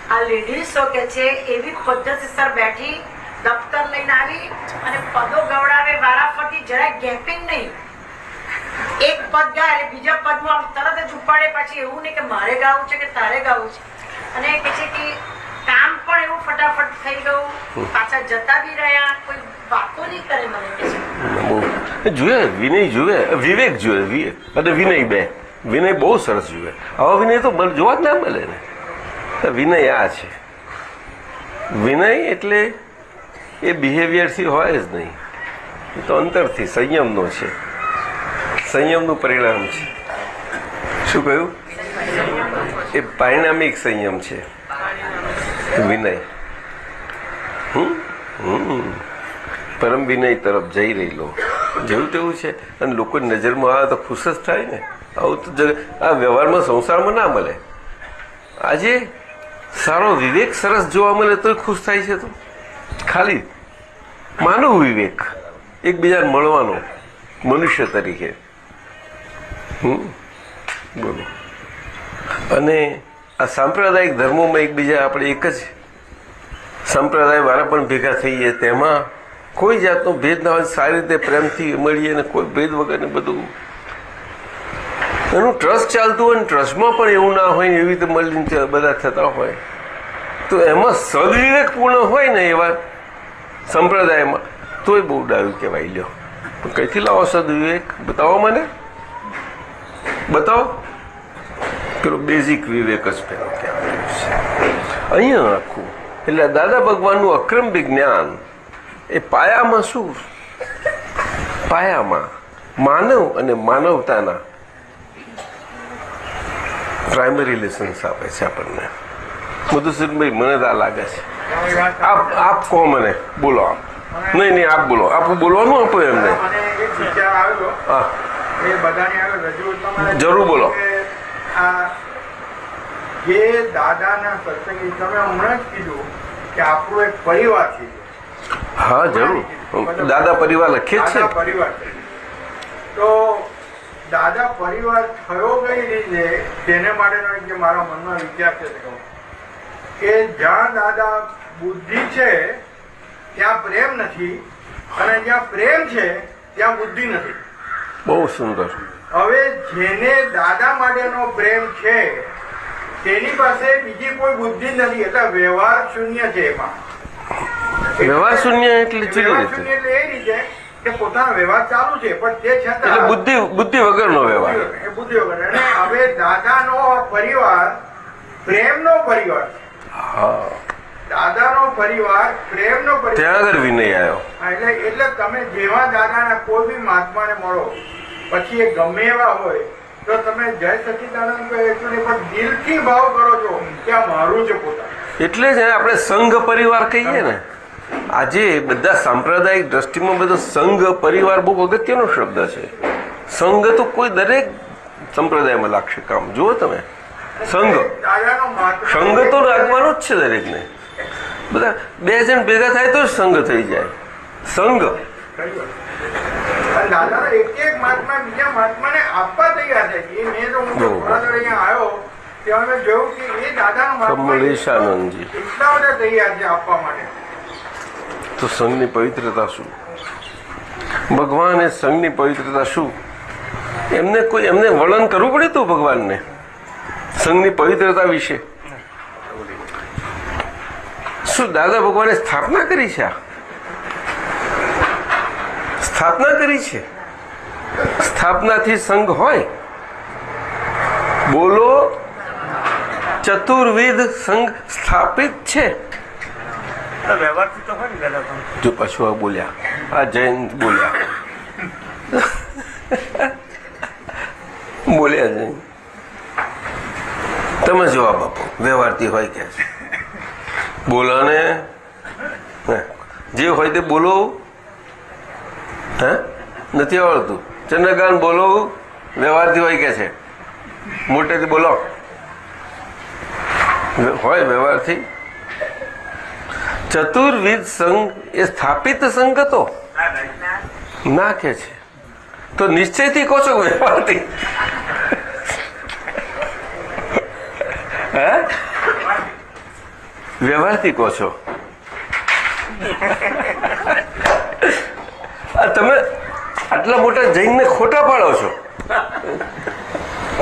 આ લેડીઝો કે છે એવી પદ્ધતિસર બેઠી દફતર લઈને આવી અને પદો ગવડાવે વારાફરતી જરા ગેપિંગ નહીં. એક પદ ગાય એટલે બીજા પદમાં તરત જ ઉપાડે. પાછી એવું નહીં કે મારે ગાવું છે કે તારે ગાવું છે. અને કે છે કે કામ પણ એવું ફટાફટ થઈ ગયું, પાછા જતા બી રહ્યા, કોઈ વાતો નહીં કરે. મને કે છે જોયે વિનય જોવે, વિવેક જોવે, વિવેક અને વિનય બે. વિનય બહુ સરસ જોવે. આવા વિનય તો જોવા જ ના મળે ને. વિનય આ છે. વિનય એટલે એ બિહેવિયરથી હોય જ નહીં, એ તો અંતરથી સંયમનો છે. સંયમનું પરિણામ છે. શું કહ્યું? એ પારિણામિક સંયમ છે વિનય. પરમ વિનય તરફ જઈ રહેલો જેવું તેવું છે. અને લોકો નજરમાં આવે તો ખુશ જ થાય ને. આવું તો આ વ્યવહારમાં સંસારમાં ના મળે. આજે સારો વિવેક સરસ જોવા મળે તો ખુશ થાય છે. તો ખાલી માનવ વિવેક, એકબીજાને મળવાનો મનુષ્ય તરીકે. બોલો. અને આ સાંપ્રદાયિક ધર્મોમાં એકબીજા આપણે એક જ સંપ્રદાય વાળા પણ ભેગા થઈએ, તેમાં કોઈ જાતનો ભેદ ના હોય, સારી રીતે પ્રેમથી મળીએ ને કોઈ ભેદ વગર ને બધું એનું ટ્રસ્ટ ચાલતું હોય ને ટ્રસ્ટમાં પણ એવું ના હોય ને એવી રીતે મળીને બધા થતા હોય તો એમાં સદવિવેકપૂર્ણ હોય ને એવા સંપ્રદાયમાં તોય બહુ ડાયું કહેવાય. લ્યો કઈથી લાવો સદવિવેક? બતાવો મને, બતાવો. પેલો બેઝિક વિવેક જ પેલો કહેવાય છે અહીંયા આખું. એટલે દાદા ભગવાનનું અક્રમ વિજ્ઞાન એ પાયામાં શું? પાયામાં માનવ અને માનવતાના પ્રાઇમરી લેસન્સ આપે છે આપણને. મધુસૂદનભાઈ મને તો આ લાગે છે. આપ કહો મને, બોલો આપ. નહીં આપ બોલો. આપ બોલવાનું આપો એમને. મને એક વિચાર આવ્યો, હા એ બધાની આગળ રજૂ તમારે જરૂર બોલો. આ જે દાદાના સત્સંગી તમે હમણાં જ કીધું કે આપણું એક પરિવાર છે. હા જરૂર. દાદા પરિવાર લખીએ જ દાદા છે. પરિવાર છે. તો દાદા પરિવાર થયો કઈ રીતે તેને માટેનો જે મારા મનમાં વિચાર છે કે જ્યાં દાદા બુદ્ધિ છે ત્યાં પ્રેમ નથી, અને જ્યાં પ્રેમ છે ત્યાં બુદ્ધિ નથી. બહુ સુંદર. હવે જેને દાદા માટેનો પ્રેમ છે તેની પાસે બીજી કોઈ બુદ્ધિ નથી, એટલે વ્યવહાર શૂન્ય છે. એમાં વ્યવહાર શૂન્ય એટલે કેવી વ્યવહાર રીતે? શૂન્ય એટલે એ રીતે કે પોતાનો વ્યવહાર ચાલુ છે પણ તે એટલે છતાં બુદ્ધિ વગરનો વ્યવહાર. એ બુદ્ધિ વગર. અને હવે દાદાનો પરિવાર પ્રેમનો પરિવાર છે. હા દાદાનો પરિવાર પ્રેમનો પરિવાર. ત્યાં આગળ વિનય આવ્યો. હા, એટલે તમે જેવા દાદાના કોઈ બી મહાત્માને મળો પછી એ ગમે એવા હોય તો તમે જય સચિદાનંદ કહો એટલું નહીં, પણ દિલથી ભાવ કરો છો કે આ મારું છે પોતાનું. એટલે જ આપણે સંઘ પરિવાર કહીએ ને. આજે બધા સાંપ્રદાયિક દ્રષ્ટિમાં બધો સંઘ પરિવાર બહુ અગત્યનો શબ્દ છે. સંઘ તો કોઈ દરેક સંપ્રદાયમાં લાગશે કામ. જુઓ તમે, સંઘ દાદાનો મહાત્મા સંઘ તો રાખવાનો જ છે દરેકને. બધા 2 જણ ભેગા થાય તો જ સંઘ થઈ જાય. સંઘ અને દાદાનો એક મહાત્મા બીજા મહાત્માને આપવા તૈયાર છે. એ મેં તો હું થોડા અહીંયા આવ્યો ત્યાં મેં જોયું કે એ દાદાનો મહાત્મા કમલેશાનંદજી એટલા બધા તૈયાર છે આપવા માટે. તો સંઘની પવિત્રતા શું? ભગવાન એ સંઘની પવિત્રતા શું? એમને વર્ણન કરવું પડે તો ભગવાનને સંઘની પવિત્રતા વિશે શું દાદા ભગવાને સ્થાપના કરી છે? સ્થાપના કરી છે. સ્થાપનાથી સંઘ હોય? બોલો, ચતુર્વિધ સંઘ સ્થાપિત છે. વ્યવહારથી તો હોય ને દાદા પણ. જો પાછું આ બોલ્યા, આ જૈન બોલ્યા જૈન. તમે જવાબ આપો, વ્યવહારથી હોય કે બોલો ને, જે હોય તે બોલો. હે નથી આવડતું? ચંદ્રકાંત બોલો, વ્યવહારથી હોય કે છે? મોટેથી બોલો. હોય વ્યવહારથી? ચતુર્વિધ સંઘ એ સ્થાપિત સંઘ હતો ના કે છે? તો નિશ્ચયથી કહો છો વ્યવહારથી? હે વ્યવહારથી કહો છો? તમે આટલા મોટા જૈનને ખોટા પાડો છો.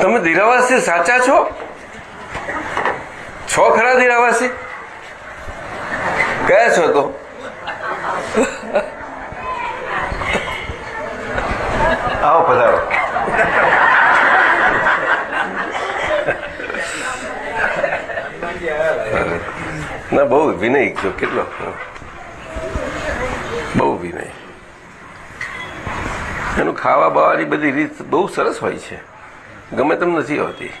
તમે ધીરાવાસી સાચા છો? ખરા ધીરાવાસી? કયા છો તો? આવો પધારો. ના બહુ વિનય છો, કેટલો બહુ વિનય. એનું ખાવા બાવાની બધી રીત બહુ સરસ હોય છે, ગમે તેમ નથી હોતી,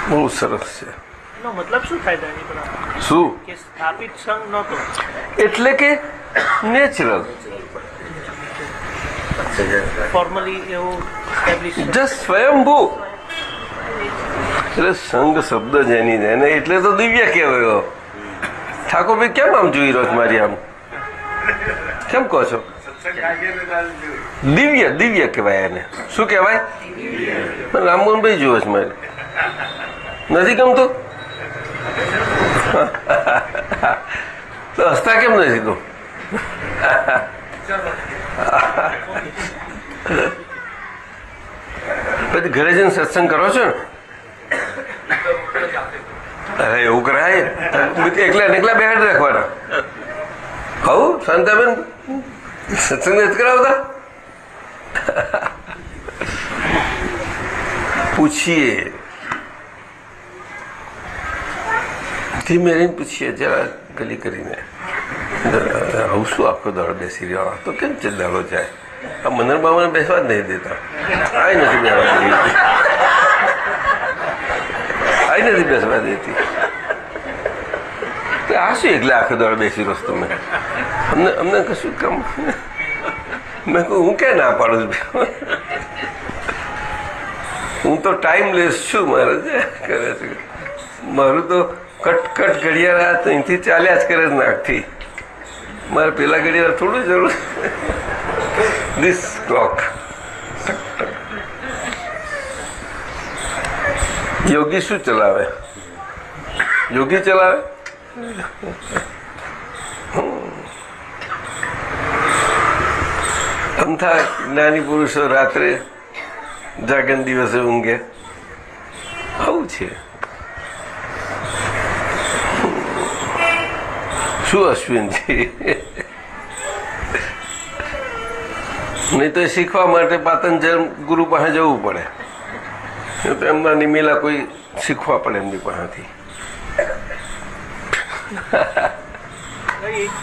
બહુ સરસ છે. એનો મતલબ શું થાય? શું કે સ્થાપિત સંઘ નહોતો એટલે કે નેચરલ, ફોર્મલી એવું એસ્ટાબ્લિશ. જસ્ટ સ્વયંભૂ. એટલે સંઘ શબ્દ જેની એને એટલે તો દિવ્ય કહેવાયો. ઠાકોરભાઈ કેમ આમ જોઈ રહ્યો છો મારી આમ? કેમ કહો છો? દિવ્ય દિવ્ય કહેવાય એને. શું કહેવાય? રામમોહનભાઈ જુઓ છો મારી, નથી ગમતું? તો હસતા કેમ નથી તું? પછી ઘરે જઈને સત્સંગ કરો છો ને? અરે એવું કરાય? એકલા બેહાડ રાખવાના. કહું શાંતાબેન સત્સંગ નથી કરાવતા? પૂછીએ, ધીમે રહીને પૂછીએ, જરા ગલી કરીને. આવું શું આખો દાડો બેસી રહ્યો? તો કેમ છે દાડો જાય? આ મનર બાબાને બેસવા જ નહીં દેતા. આઈ નથી બેસવા દેતી. આ શું એકલા આખો દાડો બેસી રહ્યો તમે? અમને કશું કામ. મેં કહું હું ક્યાં ના પાડું છું? હું તો ટાઈમ લેસ છું. મારે કરે છે મારું તો કટ ઘડિયાળ અહીંથી ચાલ્યા જ કરે જ નાખથી. મારે પેલા ઘડિયાળ થોડું જરૂર. This clock. યોગી શું ચલાવે? યોગી ચલાવે. અમથા જ્ઞાની પુરુષો રાત્રે જાગન દિવસે ઊંઘે. આવું છે. શું અશ્વિનજી? નહીં તો શીખવા માટે પાતંજલ ગુરુ પાસે જવું પડે. તો એમના નિમેલા કોઈ શીખવા પડે એમની પાસેથી.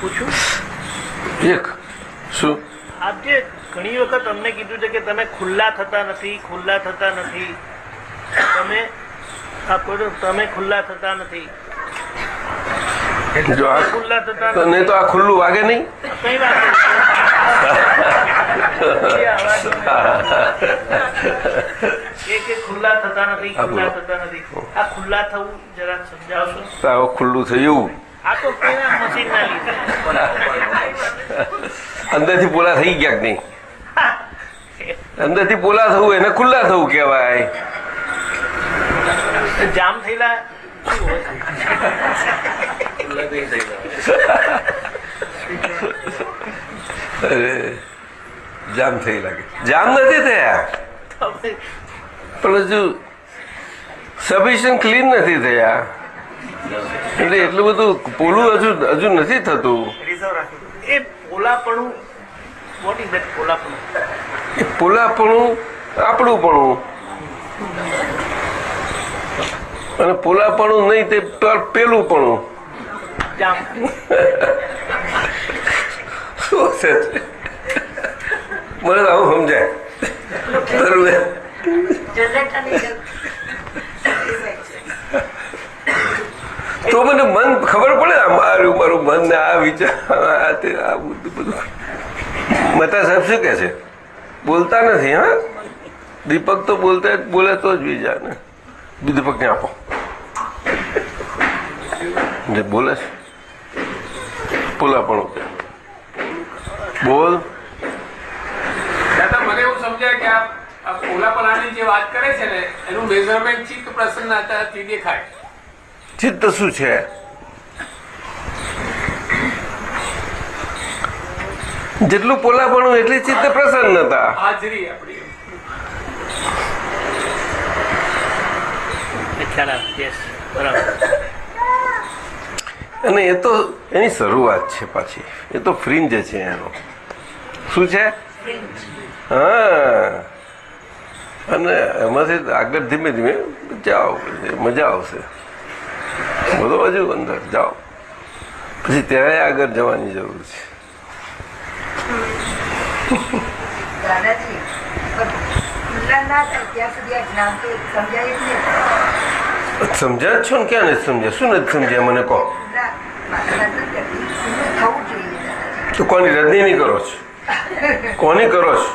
પૂછું એક શું? આપ જે ઘણી વખત અમને કીધું છે કે તમે ખુલ્લા થતા નથી, ખુલ્લા થતા નથી, તમે ખુલ્લા થતા નથી. જો આ ખુલ્લા થતા નહીં તો આ ખુલ્લું વાગે નહીં. કઈ વાત કે ખુલ્લા થતા નથી, ખુલ્લા થતા નથી. આ ખુલ્લા થવું જરા સમજાવશો? આવો ખુલ્લું થયું. આ તો કેવા મશીન ના લીધે અંદરથી પોલા થઈ ગયા કે નહીં? અંદરથી પોલા થવું એને ખુલ્લા થવું કહેવાય. જામ થયેલા ખુલ્લા થઈ જાય. અરે જામ થઈ લાગે. જામ નથી થયા પણ હજુ સફિશિયન્ટ ક્લીન નથી થયા એટલે એટલું બધું પોલું હજુ નથી થતું. એ પોલાપણું, વોટ ઇઝ ધેટ પોલાપણું? એ પોલાપણું આપણુંપણું અને પોલાપણું નહીં તે પેલુંપણું. જામ. શું છે મને આવું સમજાય બરોબર. તો મને મન ખબર પડે મારું મન ને આ વિચાર આ તે આ બધું. મતા સાહેબ શું કે છે? બોલતા નથી. હા, દીપક તો બોલે તો જ બીજા ને. દીપકને આપો જે બોલે છે પોલાપણું બોલ. દાદા મને એવું સમજાય કે આ પોલાપણાની જે વાત કરે છે ને એનું મેઝરમેન્ટ ચિત્ત પ્રસન્નતાથી દેખાય. ચિત્ત શું છે? જેટલું પોલાપણું એટલી ચિત્ત પ્રસન્નતા. હાજરી આપણી ખ્યાલ આવે. યસ, બરાબર. અને એ તો એની શરૂઆત છે. પાછી એ તો ફ્રિંજ છે એનો. શું છે? હા, અને એમાંથી આગળ ધીમે ધીમે જાઓ, મજા આવશે. બધો હજુ અંદર જાઓ પછી ત્યારે આગળ જવાની જરૂર છે. દાદાજી, ખુલ્લા ના થાય ત્યાં સુધી આ જ્ઞાન તો સમજાય જ નહીં. સમજ્યા જ છો ને? ક્યાં નથી સમજ્યા? શું નથી સમજ્યા મને કહો. થવું જોઈએ. તો કોની રજની કરો છો? કોની કરો છો?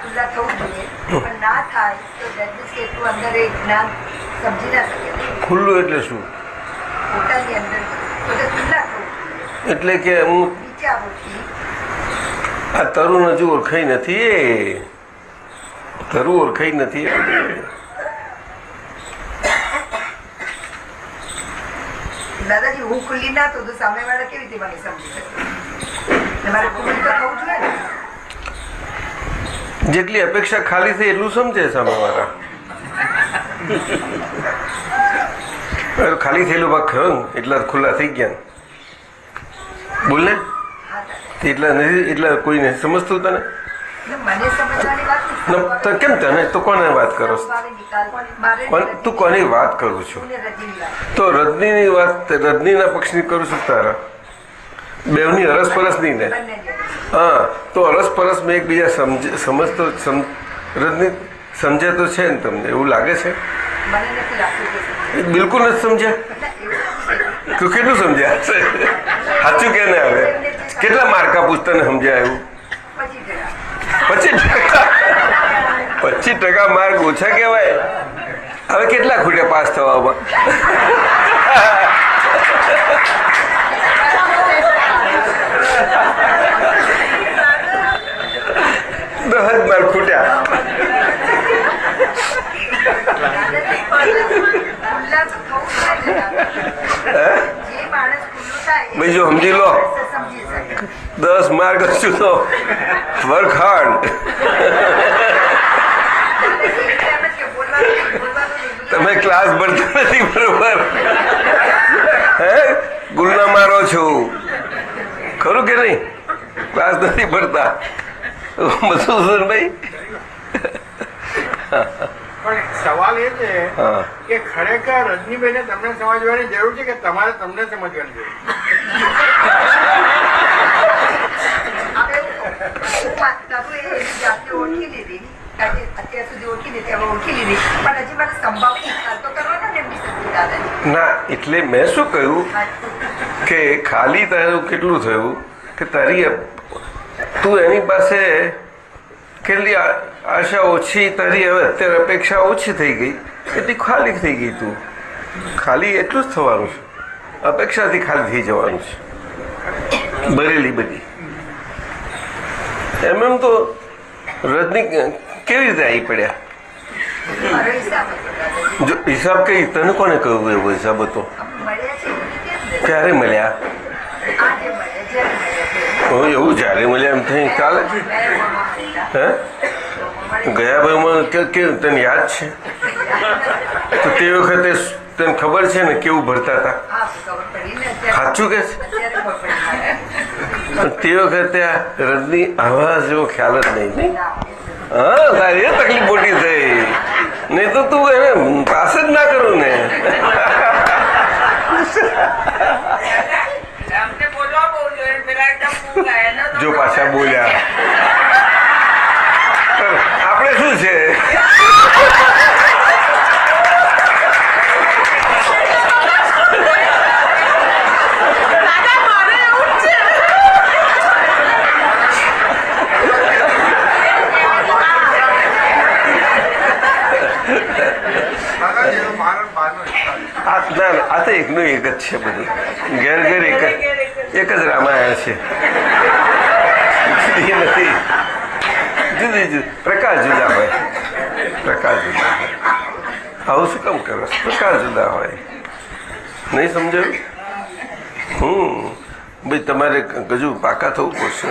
ખુલ્લા થવું જોઈએ પણ ના થાય તો that means કે એટલું અંદર એ જ્ઞાન સમજી ના શકે. ખુલ્લું એટલે શું? પોતાની અંદર બધે ખુલ્લા થવું જોઈએ. એટલે કે હું વિચારોથી આ તરુણ હજુ ઓળખાઈ નથી. એ તરુ ઓળખાઈ નથી. દાદાજી, હું ખુલ્લી ના થઉં તો સામેવાળા કેવી રીતે મને સમજી શકે? તમારે ખુલ્લું તો થવું જોઈએ ને. જેટલી અપેક્ષા ખાલી થઈ એટલું સમજે સામેવાળા. ખાલી થયેલું ભાગ ખરો ને એટલા ખુલ્લા થઈ ગયા. બોલ ને, એટલા નથી, એટલા કોઈ નથી સમજતું તને. મને સમજવાની વાત ન, તો કેમ તને? તો કોને વાત કરો છો? તું કોની વાત કરું છું? તો રજનીની વાત, રજનીના પક્ષની કરું છું તારા બેવની અરસપરસની ને. હા, તો અરસપરસમાં એકબીજા સમજતો રજની સમજે તો છે ને? તમને એવું લાગે છે? બિલકુલ નથી સમજ્યા. તો કેટલું સમજ્યા હશે? સાચું કે ને? હવે કેટલા માર્કા પૂછતા ને સમજ્યા? એવું 25% માર્ક ઓછા કહેવાય. હવે કેટલા ખૂટે પાસ થવામાં? 10 માર્ક ખૂટ્યા. બીજું સમજી લો, 10 માર્ક હશું તો વર્ક હાર્ડ. તમે ક્લાસ ભરતા નથી બરોબર. હે, ગુલ્લા મારો છું ખરું કે નહીં? ક્લાસ નથી ભરતા મધુસૂદનભાઈ. પણ સવાલ એ છે હા, કે ખરેખર રજનીભાઈને તમને સમજવાની જરૂર છે કે તમારે તમને સમજવાની જરૂર છે? ઓળખી લીધી, અત્યાર સુધી ઓળખી લીધી, હવે ઓળખી લીધી, પણ હજી મને સંભાવના ખ્યાલ તો કરવાનો ને એમની સાથે દાદાજી. ના, એટલે મેં શું કહ્યું કે ખાલી તારું કેટલું થયું કે તારી તું એની પાસે કેટલી આશા ઓછી, તારી હવે અત્યારે અપેક્ષા ઓછી થઈ ગઈ એટલી ખાલી થઈ ગઈ. તું ખાલી એટલું જ થવાનું છે, અપેક્ષાથી ખાલી થઈ જવાનું છે. ભરેલી બધી એમ તો રજની કેવી રીતે આવી પડ્યા? જો હિસાબ કઈ તને કોને કહ્યું એવો હિસાબ હતો? ક્યારે મળ્યા? એવું જ્યારે મળ્યા એમ થઈ ચાલે? હે ગયા ભાઈમાં કેવું તને યાદ છે? તો તે વખતે તને ખબર છે ને કેવું ભરતા હતા? સાચું કે છે? તે વખતે આ રજની આવાજ જેવો ખ્યાલ જ નહીં. હા તારી એ તકલીફ મોટી થઈ, નહીં તો તું એને પાસ જ ના કરું ને. જો પાછા બોલ્યા આપણે શું છે? આ તો એકનું એક જ છે બધું. ઘેર ઘેર એક જ રામાયણ છે. એ નથી જુદી જુદી પ્રકાર જુદા હોય. પ્રકાર જુદા હોય. આવું શું કામ કરો? પ્રકાર જુદા હોય. નહીં સમજાયું? ભાઈ તમારે હજુ પાકા થવું પડશે.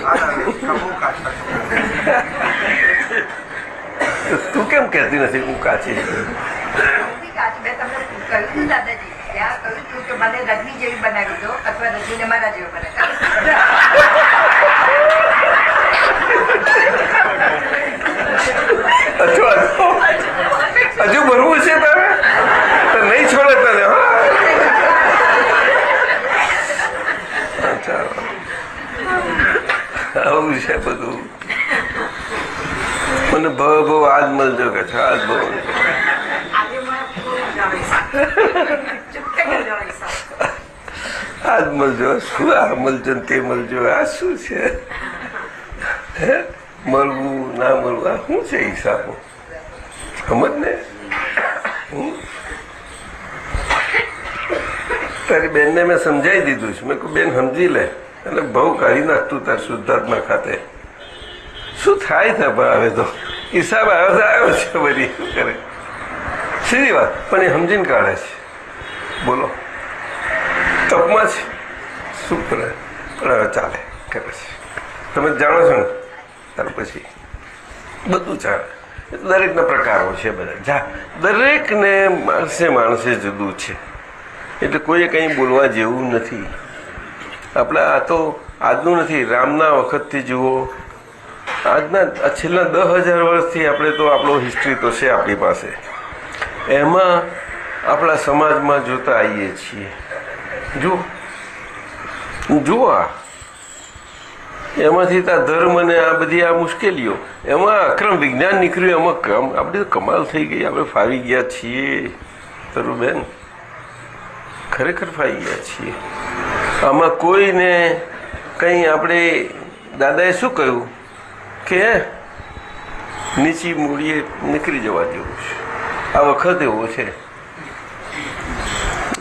તું કેમ કહેતી નથી હું કાચી? મને રજની જેવી બનાવી દો અથવા રજનીને મારા જેવી બનાવી. હજુ ભરવું છે તારે તો નહીં છોડે તને. ચાલો આવું છે બધું. મને બહુ આજ મળજો કે છે આજ બહુ આજ મળજો. શું આ મળજો તે મળજો? આ શું છે? હે મળવું ના મળવું આ શું છે હિસાબો? સમજ ને. તારી બેનને મેં સમજાવી દીધું છે. મેં કહું બેન સમજી લે અને બહુ કાઢી નાખતું તાર શુદ્ધાત્મા ખાતે. શું થાય છે પણ હવે તો હિસાબ આવ્યો છે બધી. શું કરે? સીધી વાત પણ એ સમજીને કાઢે છે. બોલો તપમાં છે શું કરે? પણ હવે ચાલે કરે છે. તમે જાણો છો ને ત્યાર પછી બધું ચાલે. દરેકના પ્રકારો છે બધા. દરેકને માણસે જુદું છે એટલે કોઈએ કંઈ બોલવા જેવું નથી. આપણે આ તો આજનું નથી, રામના વખતથી જુઓ, આજના છેલ્લા 10,000 વર્ષથી આપણે તો આપણો હિસ્ટ્રી તો છે આપણી પાસે. એમાં આપણા સમાજમાં જોતા આવીએ છીએ. જુઓ એમાંથી આ ધર્મ ને આ બધી આ મુશ્કેલીઓ, એમાં અક્રમ વિજ્ઞાન નીકળ્યું, એમાં આપણી કમાલ થઈ ગઈ. આપણે ફાવી ગયા છીએ તરુબેન, ખરેખર ફાવી ગયા છીએ. આમાં કોઈને કંઈ આપણે દાદાએ શું કહ્યું કે નીચી મૂડીએ નીકળી જવા જેવું છે. આ વખત એવો છે.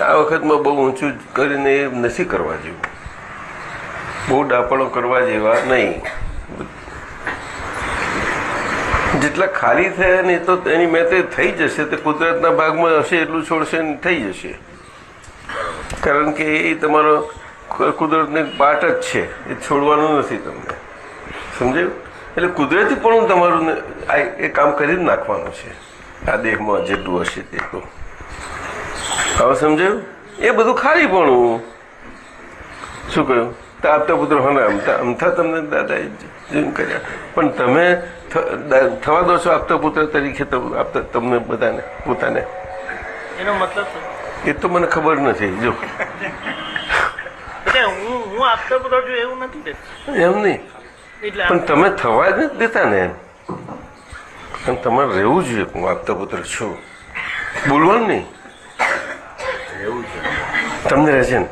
આ વખતમાં બહુ ઊંચું કરીને એ નથી કરવા જેવું. બહુ ડાપણો કરવા જેવા નહીં. જેટલા ખાલી થયા ને તો એની મેં તે થઈ જશે. તે કુદરતના ભાગમાં હશે એટલું છોડશે ને થઈ જશે. કારણ કે એ તમારો કુદરતની પાર્ટ જ છે. એ છોડવાનું નથી તમને. સમજાયું? એટલે કુદરતી પણ તમારું એ કામ કરી જ નાખવાનું છે આ દેહમાં જેટલું હશે તેટલું. હવે સમજાયું? એ બધું ખાલી પણ શું કહ્યું? આપતા પુત્ર હોને અમથા તમને દાદાએ જોઈને કર્યા, પણ તમે થવા દો છો આપતા પુત્ર તરીકે આપતા તમને બધાને પોતાને? એનો મતલબ એ તો મને ખબર નથી. જો હું આપતો પુત્ર છું એવું નથી એમ નહીં, પણ તમે થવા જ નથી દેતા ને. અને તમારે રહેવું જોઈએ હું આપતા પુત્ર છું. બોલવાનું નહીં. રહેવું છે. તમને રહેશે ને?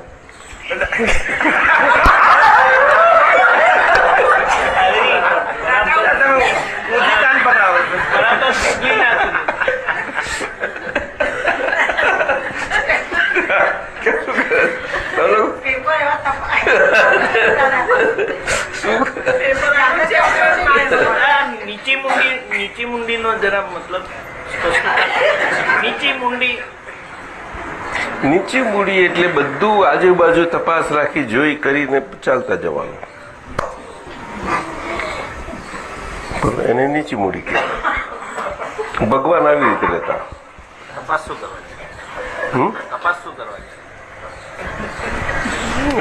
નીચી મુંડી નો જરા મતલબ નીચી મૂંડી નીચી મૂડી એટલે બધું આજુબાજુ તપાસ રાખી જોઈ કરીને ચાલતા જવાનું, પણ એને નીચી મૂડી કહેવાય. ભગવાન આવી રીતે રહેતા. તપાસ શું કરવાની? તપાસ શું કરવાની?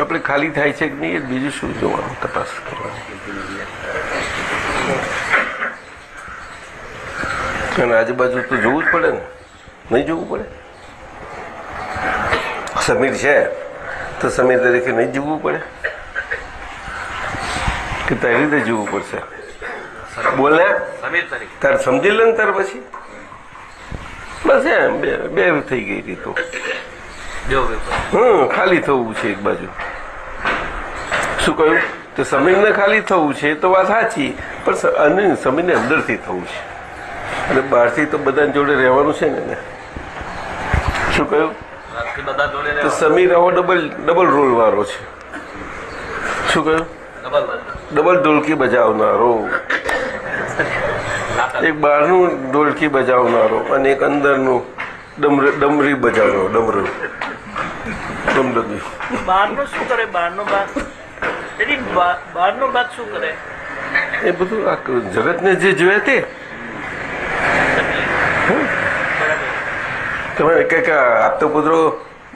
આપણે ખાલી થાય છે કે નહીં એ બીજું શું જોવાનું, તપાસ કરવાની. અને આજુબાજુ તો જોવું જ પડે ને, નહીં જોવું પડે? સમીર છે તો સમીર તરીકે નહીં જોવું પડે કે તારી રીતે જોવું પડશે? બોલ ને, સમીર તરીકે તાર સમજી લે ને તાર પછી બસ એમ બે થઈ ગઈ હતી તો ખાલી થવું છે એક બાજુ. શું કહ્યું? તો સમીરને ખાલી થવું છે તો વાત સાચી, પણ સમીરને અંદરથી થવું છે અને બહારથી તો બધા જોડે રહેવાનું છે ને. શું કહ્યું? બધા જોડે તો સમીર આવો ડબલ રોલ વાળો છે. શું કહ્યું? ડબલ ઢોલકી બજાવનારો, એક બહારનું ઢોલકી બજાવનારો અને એક અંદરનું ડમરી બજાવનારો. ડમરગી બહારનો શું કરે? બહારનો ભાગ બહારનો ભાગ શું કરે? એ બધું આ જગતને જે જોયા તે તમારે કંઈક આપતો પુત્રો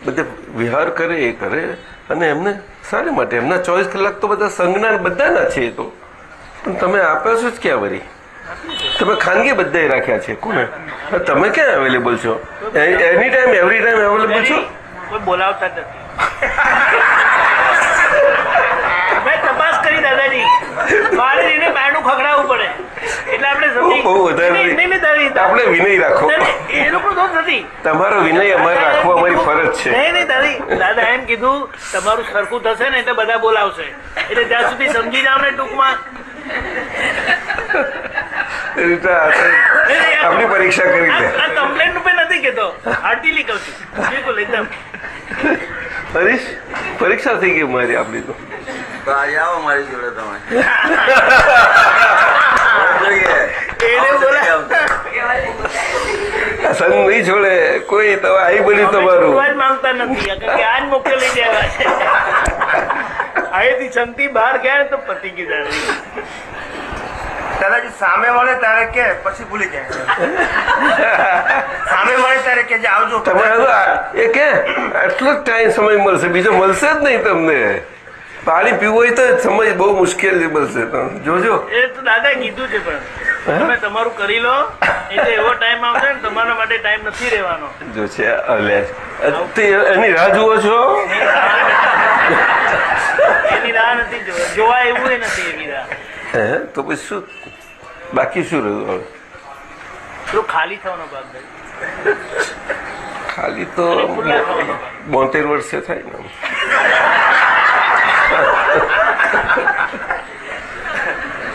બધે વિહાર કરે એ કરે અને એમને સારી માટે એમના 24 કલાક તો બધા સંજ્ઞાન બધાના છે. એ તો પણ તમે આપ્યા છો જ ક્યાં વળી? તમે ખાનગી બધાએ રાખ્યા છે. કોને? તમે ક્યાં અવેલેબલ છો? એની ટાઈમ એવરી ટાઈમ અવેલેબલ છો? કોઈ બોલાવતા જ નથી. મેં તપાસ કરી દાદાજી, મારે એને બારણું ખખડાવવું પડે એટલે આપણે બહુ વધારે આપણે વિનય રાખો. એ લોકો તો નથી. તમારો વિનય અમારે રાખવો અમારી ફરજ છે. નહીં દાદી, દાદા એમ કીધું તમારું સરખું થશે ને એટલે બધા બોલાવશે, એટલે ત્યાં સુધી સમજી જાવ ને ટૂંકમાં. આપણી પરીક્ષા કરી લે. કમ્પ્લેન રૂપે નથી કેતો, હાર્ટીલી કહું છું, બિલકુલ એકદમ. હરીશ, પરીક્ષા થઈ ગઈ મારી આપણી તો. આજે આવો મારી જોડે તમે. સંગ નહીં છોડે કોઈ. તમે આવી બન્યું તમારું માંગતા નથી, આજ મોકલી દેવા છે. અહીંથી સંગથી બહાર ગયા તો પતી ગઈ. દાદાજી સામે વળે ત્યારે કે પછી ભૂલી જાય. સામે વળે ત્યારે કે આવજો. તમે એ કે આટલો જ ટાઈમ સમય મળશે, બીજો મળશે જ નહીં તમને. પાણી પીવું હોય તો સમય બહુ મુશ્કેલ મળશે. જોજો. એ તો દાદા કીધું છે, પણ તમે તમારું કરી લો, એટલે એવો ટાઈમ આવશે ને તમારા માટે ટાઈમ નથી રહેવાનો. જો છે એની રાહ જુઓ છો? એની રાહ નથી જોવા એવું નથી એની રાહ. તો પછી શું બાકી શું રહ્યું હવે? પેલું ખાલી થવાનો ભાગ ખાલી તો 72 વર્ષે થાય ને.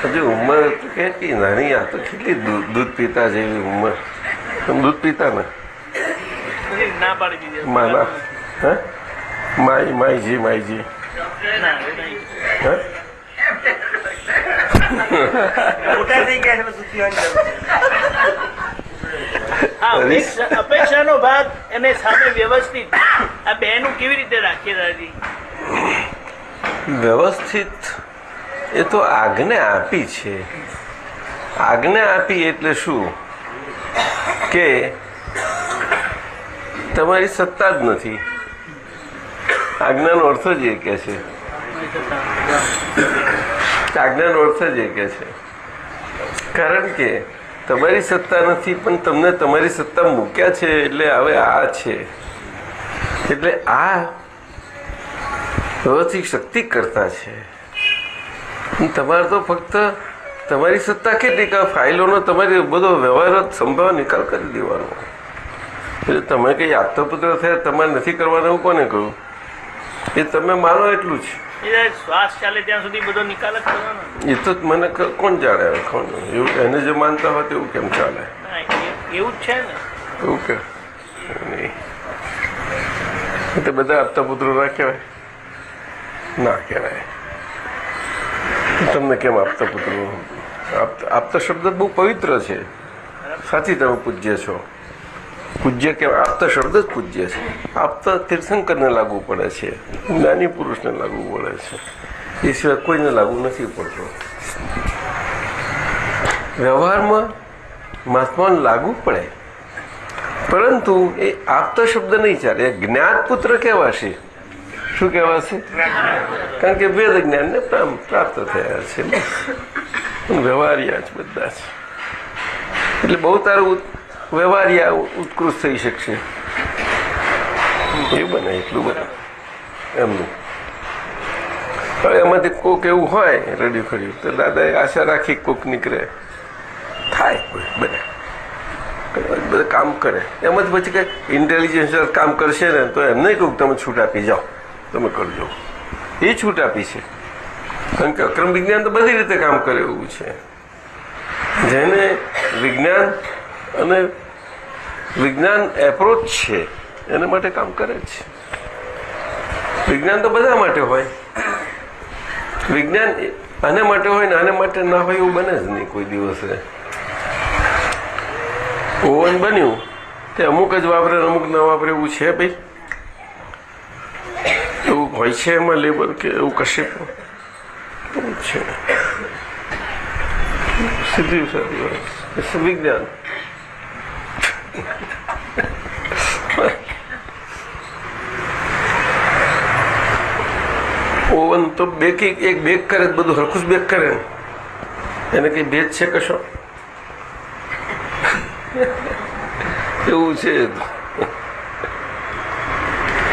હજુ ઉંમર કેટલી નાની, આ તો કેટલી દૂધ પીતા જેવી ઉંમર. તમે દૂધ પીતા ને? ના પાડી દીધી. માના હે માઈજી ના હે મોટા થઈ ગયા એટલે દૂધ પીવાની જરૂર. અપેક્ષાનો ભાગ એને સામે વ્યવસ્થિત આ બેનું કેવી રીતે રાખીએ દાદી? વ્યવસ્થિત એ તો આજ્ઞા આપી છે. આજ્ઞા આપી એટલે શું કે તમારી સત્તા જ નથી. આજ્ઞાનો અર્થ જ એ કે છે. આજ્ઞાનો અર્થ જ એ કે છે. કારણ કે તમારી સત્તા નથી, પણ તમને તમારી સત્તા મૂક્યા છે. એટલે હવે આ છે, એટલે આ વ્યવસ્થિત શક્તિ કરતા છે. તમારે તો ફક્ત તમારી સત્તા કેટલી કે ફાઇલોનો તમારી બધો વ્યવહાર સંભાવ નિકાલ કરી દેવાનો. એટલે તમે કંઈ આપતા પુત્ર થયા તમારે નથી કરવાનું એવું કોને કહ્યું? એ તમે માનો એટલું જ. શ્વાસ ચાલે ત્યાં સુધી બધો નિકાલ જ કરવાનો. એ તો મને કોણ જાણે? કોણ એવું એને જે માનતા હોય એવું કેમ ચાલે? એવું જ છે ને. એવું કે નહીં તો બધા આપતા પુત્રો ના કહેવાય? ના કહેવાય. તમને કેમ આપતા પુત્રો? આપતા શબ્દ બહુ પવિત્ર છે. સાચી તમે પૂજ્ય છો. પૂજ્ય કે આપતા શબ્દ જ પૂજ્ય છે. આપતા તીર્થંકરને લાગુ પડે છે, જ્ઞાની પુરુષને લાગુ પડે છે, એ સિવાય કોઈને લાગુ નથી પડતો. વ્યવહારમાં મહાત્માને લાગુ પડે, પરંતુ એ આપતા શબ્દ નહીં ચાલે. એ જ્ઞાત પુત્ર કહેવાશે. શું કહેવાશે? કારણ કે વેદ જ્ઞાનને પ્રાપ્ત થયા છે. વ્યવહારિયા જ બધા છે. એટલે બહુ તારું વ્યવહારિયા ઉત્કૃષ્ટ થઈ શકશે. એ બને એટલું બને એમનું. હવે એમાંથી કોક એવું હોય રડ્યું ખડ્યું તો દાદાએ આશા રાખી કોક નીકળે, થાય કોઈ બને, બધા કામ કરે. એમાંથી પછી કંઈ ઇન્ટેલિજન્સ કામ કરશે ને તો એમને કહું તમે છૂટ આપી જાઓ, તમે કરજો. એ છૂટ આપી છે. કારણ કે અક્રમ વિજ્ઞાન તો બધી રીતે કામ કરે એવું છે. જેને વિજ્ઞાન અને વિજ્ઞાન એપ્રોચ છે એના માટે કામ કરે છે. વિજ્ઞાન તો બધા માટે હોય. વિજ્ઞાન આને માટે હોય ને આને માટે ના હોય એવું બને જ નહીં કોઈ દિવસે. ઓવન બન્યું તે અમુક જ વાપરે અમુક ના વાપરે એવું છે ભાઈ? એવું હોય છે એમાં લેબર કે એવું કશે એવું છે? સીધી સારી વાત વિજ્ઞાન. ઓવન તો બેકિંગ એક બેક કરે બધું હરખું જ બેક કરે ને એને કઈ ભેદ છે કશો? એવું છે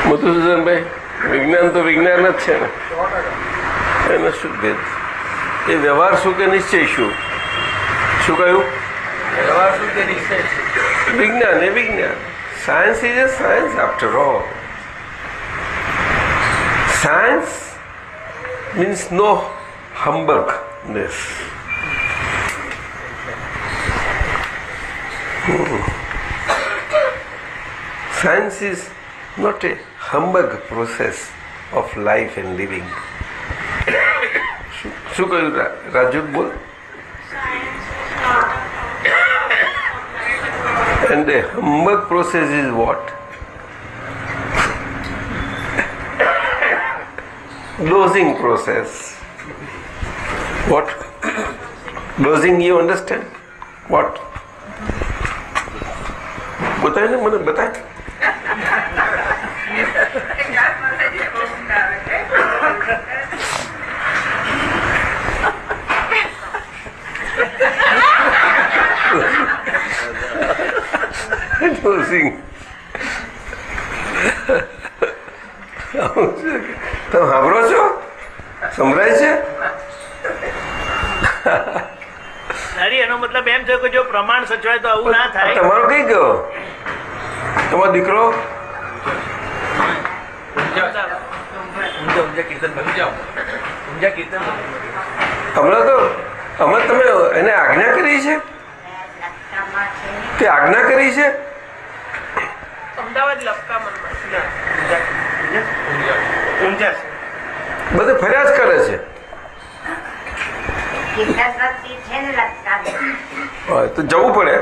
મધુસૂદનભાઈ. વિજ્ઞાન તો વિજ્ઞાન જ છે ને, એને શું ભેદ? એ વ્યવહાર શું કે નિશ્ચય શું? શું કહ્યું? વ્યવહાર શું કે નિશ્ચય? વિજ્ઞાન એ વિજ્ઞાન. Science is A science after all. Science means no humbugness. Science is not a humbug process of life and living. શું કહ્યું રાજુ? બોલ. And a humbug process is what? Dosing process. What? Dosing, you understand? What? बताए ना, मैंने बताया. Dosing. તમે સાંભળો છો? સંભળાય છે? એનો મતલબ એમ થયો કે જો પ્રમાણ સચવાય તો આવું ના થાય. તમારો કઈ ગયો? તમારો દીકરો હમણાં તો અમે તમે એને આજ્ઞા કરી છે? તે આજ્ઞા કરી છે? અમદાવાદ બધે ફરિયાદ કરે છે. તો જવું પડે.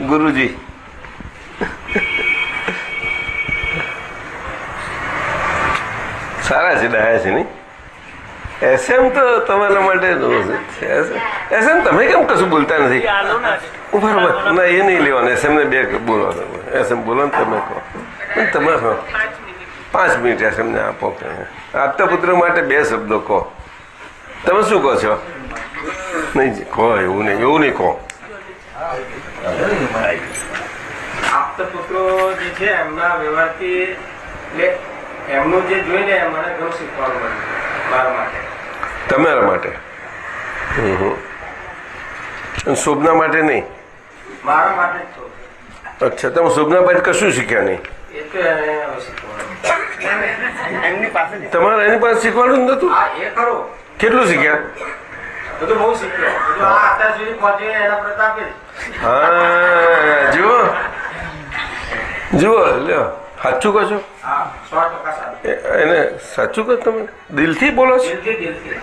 ગુરુજી સારા છે, ડાયા છે નહીં? એસએમ તો તમારા માટે એસએમ તમે કેમ કશું બોલતા નથી? બરાબર. ના એ નહીં લેવાનું. એસએમ ને બે બોલવાનું. એસએમ બોલો ને તમે કહો. તમે 5 મિનિટ એસએમ ને આપો. આપતા પુત્ર માટે 2 શબ્દો કહો. તમે શું કહો છો? નહીં કહો, એવું નહીં, એવું નહીં કહો. આપતા પુત્રો જે છે એમના વ્યવહારથી એટલે એમનું જે જોઈને મને ઘણું શીખવાનું મળ્યું મારા માટે. તમારા માટે? શોભના માટે નહીં? મારા માટે જ છો. અચ્છા, તમે શોભના પાસે કશું શીખ્યા નહીં? એ તો એને શીખવાનું એમની પાસે. તમારે એની પાસે શીખવાનું જ નતું? હા, એ ખરો. કેટલું શીખ્યા? બધું બહુ શીખ્યો. અત્યાર સુધી પહોંચી એના પ્રતાપે જ. હા, જુઓ જુઓ, લ્યો સાચું કહો છો? હા 100% સાચું. એને સાચું કહો તમે? દિલથી બોલો છો? દિલથી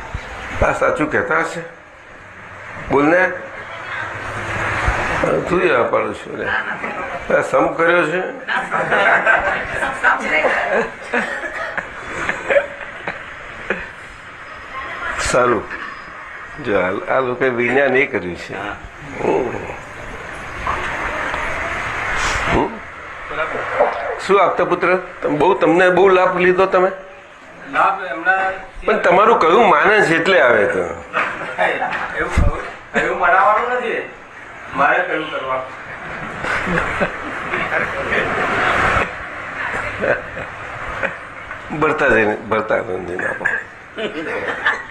આ સાચું કહેતા હશે? બોલને. તું આ પાડું છું ને આ સમ કર્યો છે. સારું, જો આ લોકોએ વિજ્ઞાન એ કર્યું છે. શું આપતા પુત્ર? તમને બહુ લાભ લીધો તમે? લાભ એમના પણ તમારું કયું માને છે એટલે આવે તો એવું મનાવવાનું નથી, મારે કયું કરવાનું. ભરતા જઈને આપો.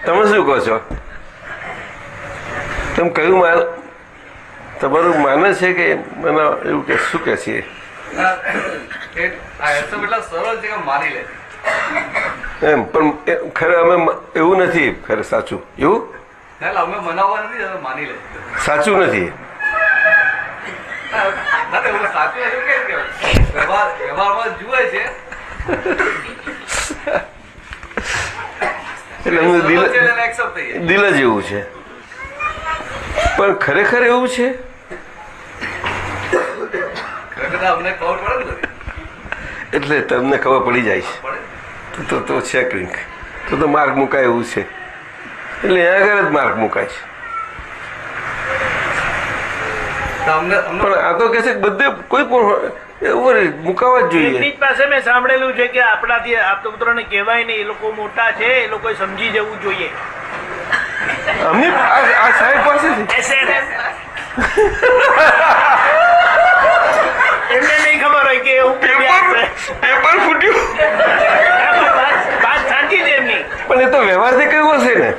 તમે શું કહો છો? તમે કયું તમારું માને છે કે મને એવું કે શું કે છે? એમ પણ ખરે અમે એવું નથી, ખરે સાચું એવું અમે મનાવવા નથી, માની લે. સાચું નથી. સાચું એવું કે વ્યવહારમાં જુએ છે એટલે એમનું દિલ જ એવું છે. પણ ખરેખર એવું છે? અમને ખબર પડે ને, એટલે તમને ખબર પડી જાય છે તો છે કંઈક તો માર્ક મુકાય એવું છે. એટલે અહીંયા આગળ જ માર્ક મુકાય છે. પણ આ તો કે છે બધે કોઈ પણ એવું મુકાવા જ જોઈએ. એમની પાસે મેં સાંભળેલું છે કે આપણાથી આપતો પુત્રોને કહેવાય નહીં, એ લોકો મોટા છે, એ લોકો સમજી જવું જોઈએ. અમને આ સાહેબ પાસેથી એમને નહીં ખબર હોય કે એવું પેપર ફૂટ્યું. વાત સાચી છે એમની, પણ એ તો વ્યવહારથી કહ્યું હશે ને?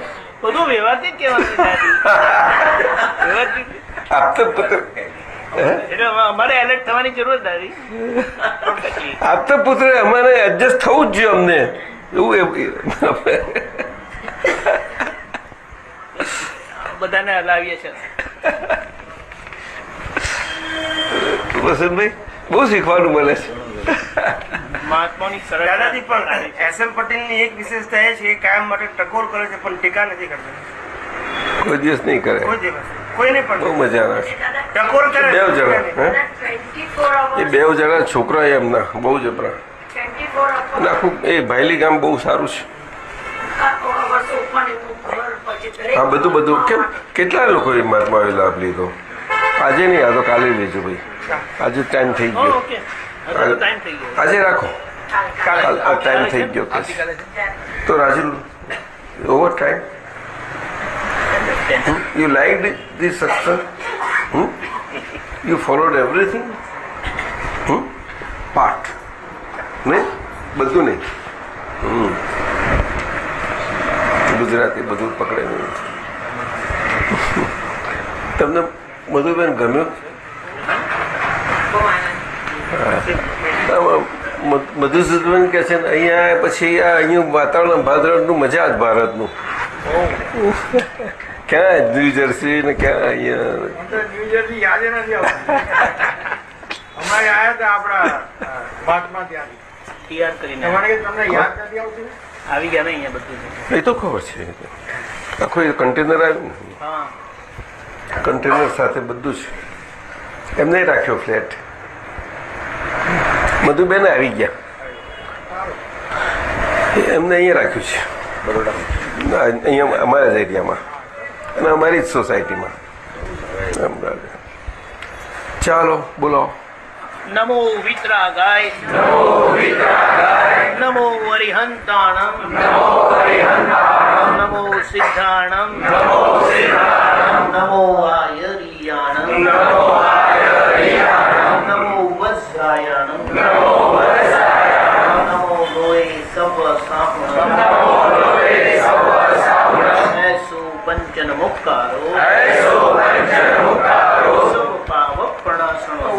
બધું વ્યવહારથી જ કહેવાનું. આપતો પુત્ર એટલે અમારે એલર્ટ થવાની જરૂર નથી. આપતો પુત્ર અમારે એડજસ્ટ થવું જ જોઈએ અમને એવું બધાને હલાવીએ છે. વસંતભાઈ બહુ શીખવાનું મળે છે. મહાત્માની દાદાજી પણ એસ.એમ. પટેલની એક વિશેષતા એ છે કે કાયમ માટે ટકોર કરે છે પણ ટીકા નથી કરતા. કોઈ દિવસ નહીં કરે. કોઈ દિવસ કોઈને પણ બહુ મજા આવે. ટકોર કરે. બે જણા એ બે જણા છોકરા એમના બહુ જબરા. અને આખું એ ભાયલી ગામ બહુ સારું છે. હા બધું કેમ કેટલા લોકોએ મહાત્માએ લાભ લીધો? આજે નહીં, આ તો કાલે લેજો ભાઈ. આજે ટાઈમ થઈ ગયો. આજે રાખો, ટાઈમ થઈ ગયો. તો Raju over time. You liked this satsang? You followed everything? Part. નહીં? બધું નહીં. ગુજરાતી બધું પકડે નહીં. તમને મધુબેન ગમ્યું? મધુસૂદન કે છે ને અહીંયા પછી અહીંયા વાતાવરણ ભારતનું મજા જ ભારતનું. ક્યાં ન્યૂ જર્સી ને ક્યાં અહીંયા ન્યૂ જર્સી યાદ નથી આવતું. અમારે આવ્યા હતા આપણા મહાત્મા ત્યાંથી તૈયાર કરીને તમને યાદ નથી આવતું? આવી ગયા ને અહીંયા બધું. એ તો ખબર છે. આખું કન્ટેનર આવ્યું ને, કન્ટેનર સાથે બધું છે. એમને રાખ્યો ફ્લેટ. મધુબેન આવી ગયા, એમને અહીંયા રાખ્યું છે બરોડામાં, અહીંયા અમારા જ એરિયામાં અને અમારી જ સોસાયટીમાં. ચાલો બોલો. નમો વિતરાગાય, નમો અરિહંતાણમ, નમો સિદ્ધાણમ, નમો આયરિયાણમ, નમો વજ્રાયણમ, નમો લોય સવ સાપણમ, એસો પંચન મુક્કારો, સવ પાવપણાસણો,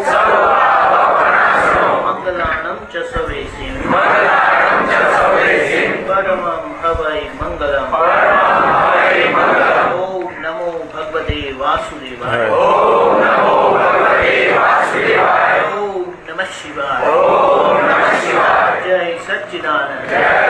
મંગલાણમ ચ સવેસિમ, પરમં હવૈ મંગલમ. ઓમ નમો ભગવતે વાસુદેવાય. ઓમ નમઃ શિવાય. સચ્ચિદાનંદ